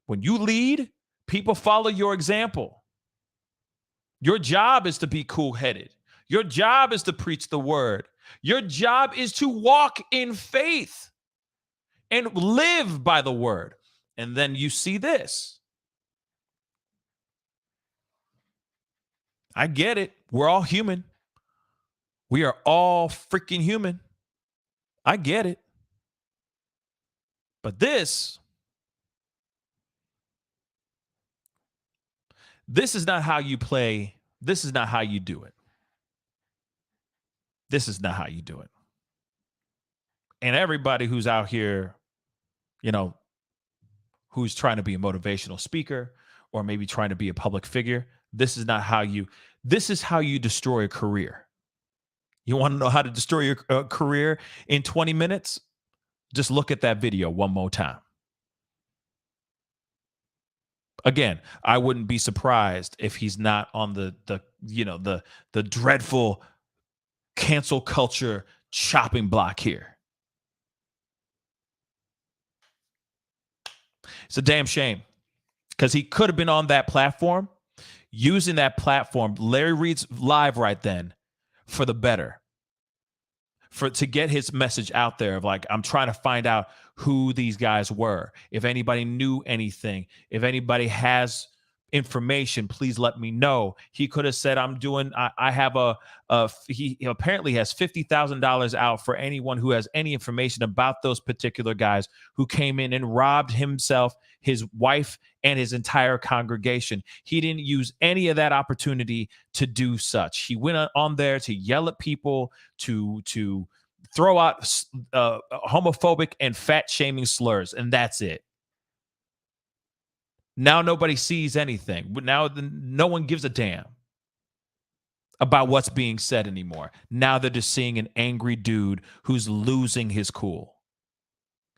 when you lead, people follow your example. Your job is to be cool-headed. Your job is to preach the word. Your job is to walk in faith and live by the word. And then you see this. I get it. We're all human. We are all freaking human. I get it. But this is not how you play. This is not how you do it. This is not how you do it. And everybody who's out here, you know, who's trying to be a motivational speaker or maybe trying to be a public figure, this is how you destroy a career. You want to know how to destroy your career in 20 minutes? Just look at that video one more time. Again, I wouldn't be surprised if he's not on the dreadful cancel culture chopping block here. It's a damn shame because he could have been on that platform, using that platform, Larry Reed's live right then, for the better. To get his message out there of like, I'm trying to find out who these guys were, if anybody knew anything, if anybody has information, please let me know. He could have said, I have he apparently has $50,000 out for anyone who has any information about those particular guys who came in and robbed himself, his wife, and his entire congregation. He didn't use any of that opportunity to do such. He went on there to yell at people, to throw out homophobic and fat shaming slurs, and that's it. Now nobody sees anything. Now no one gives a damn about what's being said anymore. Now they're just seeing an angry dude who's losing his cool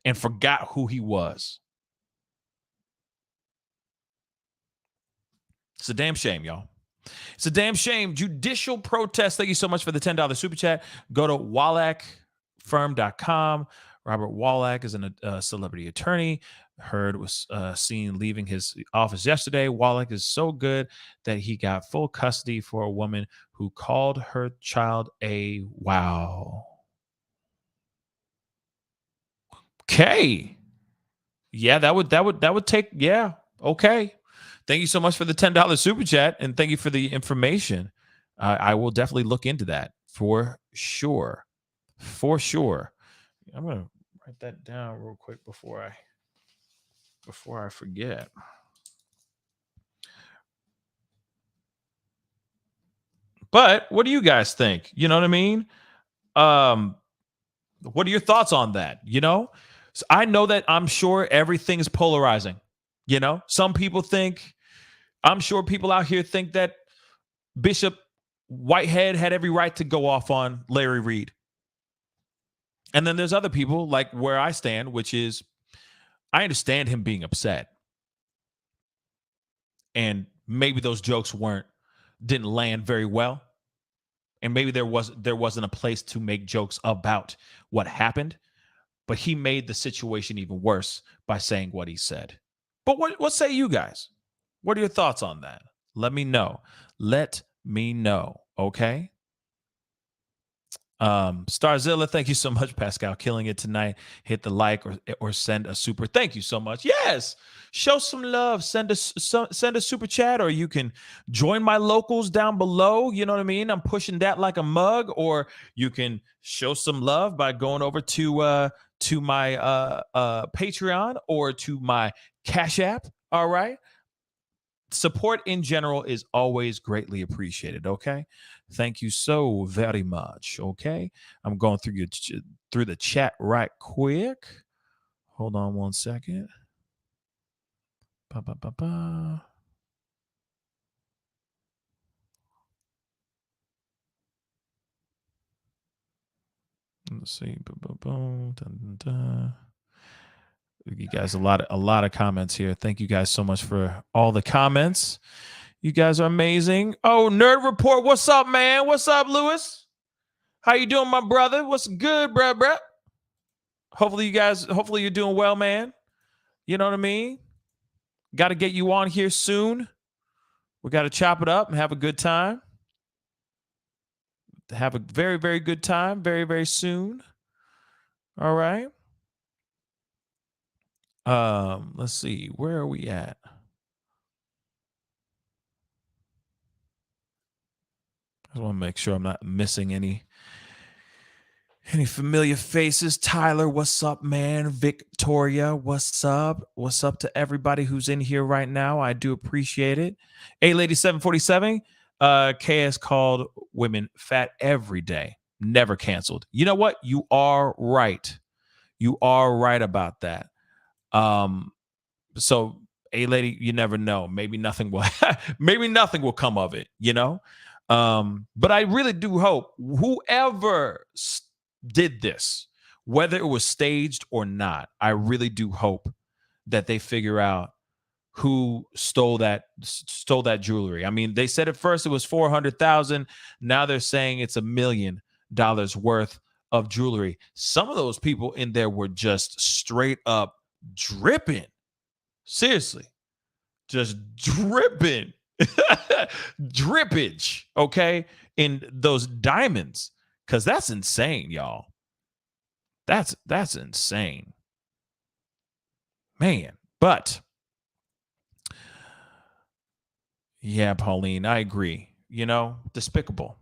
and forgot who he was. It's a damn shame, y'all. It's a damn shame. Judicial protest. Thank you so much for the $10 super chat. Go to wallachfirm.com. Robert Wallach is a celebrity attorney. Heard was seen leaving his office yesterday. Wallach is so good that he got full custody for a woman who called her child a wow. Okay. Yeah, that would take, yeah. Okay. Thank you so much for the $10 super chat, and thank you for the information. I will definitely look into that for sure. For sure. I'm going to write that down real quick before I forget. But what do you guys think? You know what I mean? What are your thoughts on that? You know, so I know that I'm sure everything's polarizing. You know, some people think, I'm sure people out here think that Bishop Whitehead had every right to go off on Larry Reed. And then there's other people like where I stand, which is I understand him being upset. And maybe those jokes didn't land very well. And maybe there wasn't a place to make jokes about what happened, but he made the situation even worse by saying what he said. But what say you guys? What are your thoughts on that? Let me know. Let me know. Okay. Starzilla, thank you so much. Pascal, killing it tonight. Hit the like or send a super. Thank you so much. Yes, show some love. Send a super chat, or you can join my locals down below. You know what I mean? I'm pushing that like a mug. Or you can show some love by going over to my Patreon or to my Cash App. All right. Support in general is always greatly appreciated. Okay. Thank you so very much. Okay. I'm going through the chat right quick. Hold on one second. Let's see. You guys, a lot of comments here. Thank you guys so much for all the comments. You guys are amazing. Oh, Nerd Report. What's up, man? What's up, Lewis? How you doing, my brother? What's good, bruh? Hopefully you're doing well, man. You know what I mean? Got to get you on here soon. We got to chop it up and have a good time. Have a very, very good time very, very soon. All right. Let's see. Where are we at? I want to make sure I'm not missing any familiar faces. Tyler, what's up, man? Victoria, what's up? What's up to everybody who's in here right now? I do appreciate it. A-Lady 747, KS called women fat every day. Never canceled. You know what? You are right. You are right about that. So A-Lady, you never know. Maybe nothing will come of it, you know? But I really do hope whoever did this, whether it was staged or not, I really do hope that they figure out who stole that jewelry. I mean, they said at first it was $400,000. Now they're saying it's $1 million worth of jewelry. Some of those people in there were just straight up dripping. Seriously, just dripping. Drippage, okay, in those diamonds, because that's insane, y'all. That's insane, man. But Yeah, Pauline, I agree. Despicable.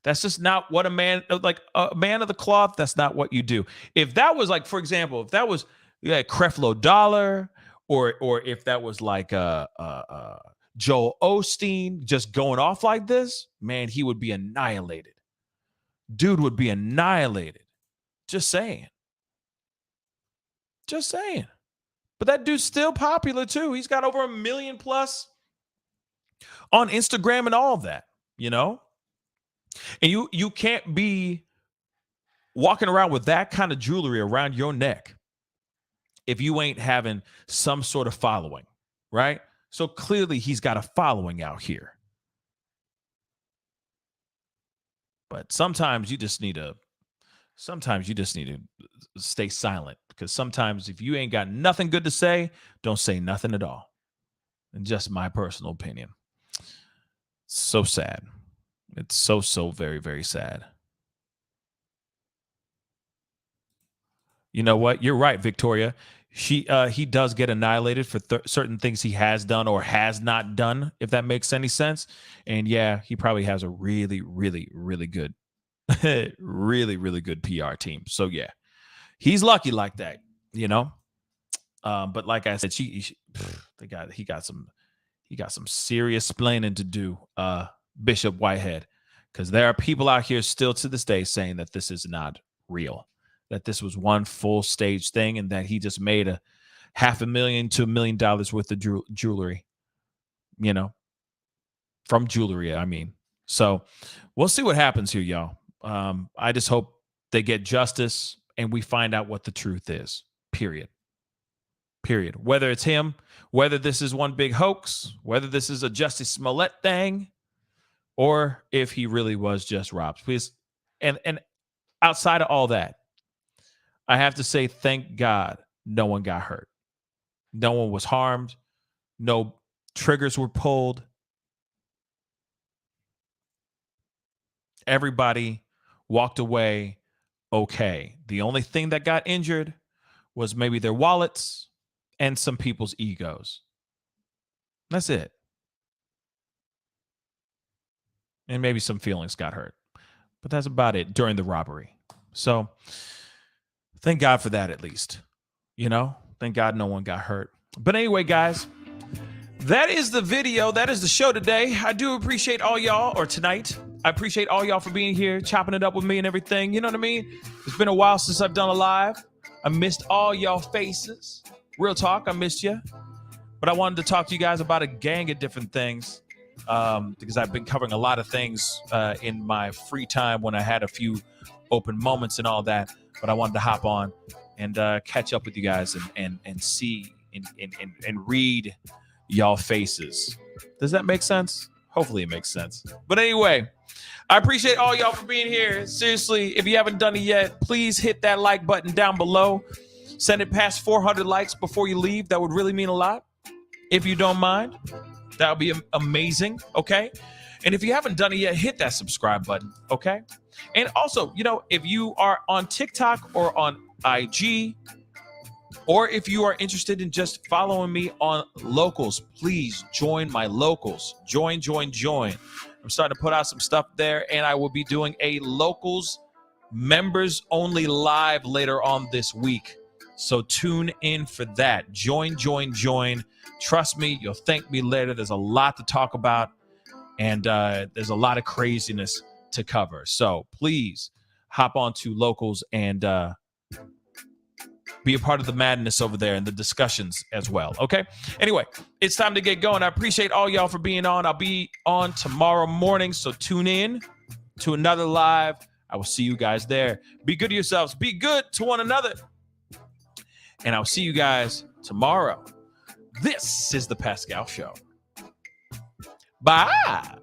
That's just not what a man of the cloth. That's not what you do. If that was like, for example, if that was Creflo Dollar, or if that was like Joel Osteen just going off like this, man, he would be annihilated. Dude would be annihilated. Just saying. Just saying. But that dude's still popular too. He's got over 1 million plus on Instagram and all of that, And you can't be walking around with that kind of jewelry around your neck if you ain't having some sort of following, right? So clearly he's got a following out here. But sometimes you just need to stay silent, because sometimes if you ain't got nothing good to say, don't say nothing at all. And just my personal opinion. So sad. It's so very, very sad. You know what? You're right, Victoria. He does get annihilated for certain things he has done or has not done, if that makes any sense. And yeah, he probably has a really, really, really good, really, really good PR team. So yeah, he's lucky like that, But like I said, he got some serious splaining to do, Bishop Whitehead, because there are people out here still to this day saying that this is not real, that this was one full stage thing, and that he just made $500,000 to $1 million worth of jewelry, from jewelry. I mean, so we'll see what happens here, y'all. I just hope they get justice and we find out what the truth is. Period. Whether it's him, whether this is one big hoax, whether this is a Justice Smollett thing, or if he really was just robbed. Please. And outside of all that, I have to say, thank God no one got hurt. No one was harmed. No triggers were pulled. Everybody walked away okay. The only thing that got injured was maybe their wallets and some people's egos. That's it. And maybe some feelings got hurt. But that's about it during the robbery. So thank God for that, at least. Thank God no one got hurt. But anyway, guys, that is the video. That is the show today. I do appreciate all y'all, or tonight. I appreciate all y'all for being here, chopping it up with me and everything. You know what I mean? It's been a while since I've done a live. I missed all y'all faces. Real talk, I missed you. But I wanted to talk to you guys about a gang of different things, because I've been covering a lot of things in my free time when I had a few open moments and all that. But I wanted to hop on and catch up with you guys and see and read y'all faces. Does that make sense? Hopefully it makes sense. But anyway, I appreciate all y'all for being here. Seriously, if you haven't done it yet, please hit that like button down below. Send it past 400 likes before you leave. That would really mean a lot. If you don't mind, that would be amazing. Okay. And if you haven't done it yet, hit that subscribe button. Okay. And also, if you are on TikTok or on IG, or if you are interested in just following me on Locals, please join my Locals. Join. I'm starting to put out some stuff there, and I will be doing a Locals members only live later on this week. So tune in for that. Join. Trust me, you'll thank me later. There's a lot to talk about, and there's a lot of craziness to cover. So please hop on to Locals and be a part of the madness over there and the discussions as well. Okay. Anyway, it's time to get going. I appreciate all y'all for being on. I'll be on tomorrow morning. So tune in to another live. I will see you guys there. Be good to yourselves. Be good to one another. And I'll see you guys tomorrow. This is the Pascal Show. Bye.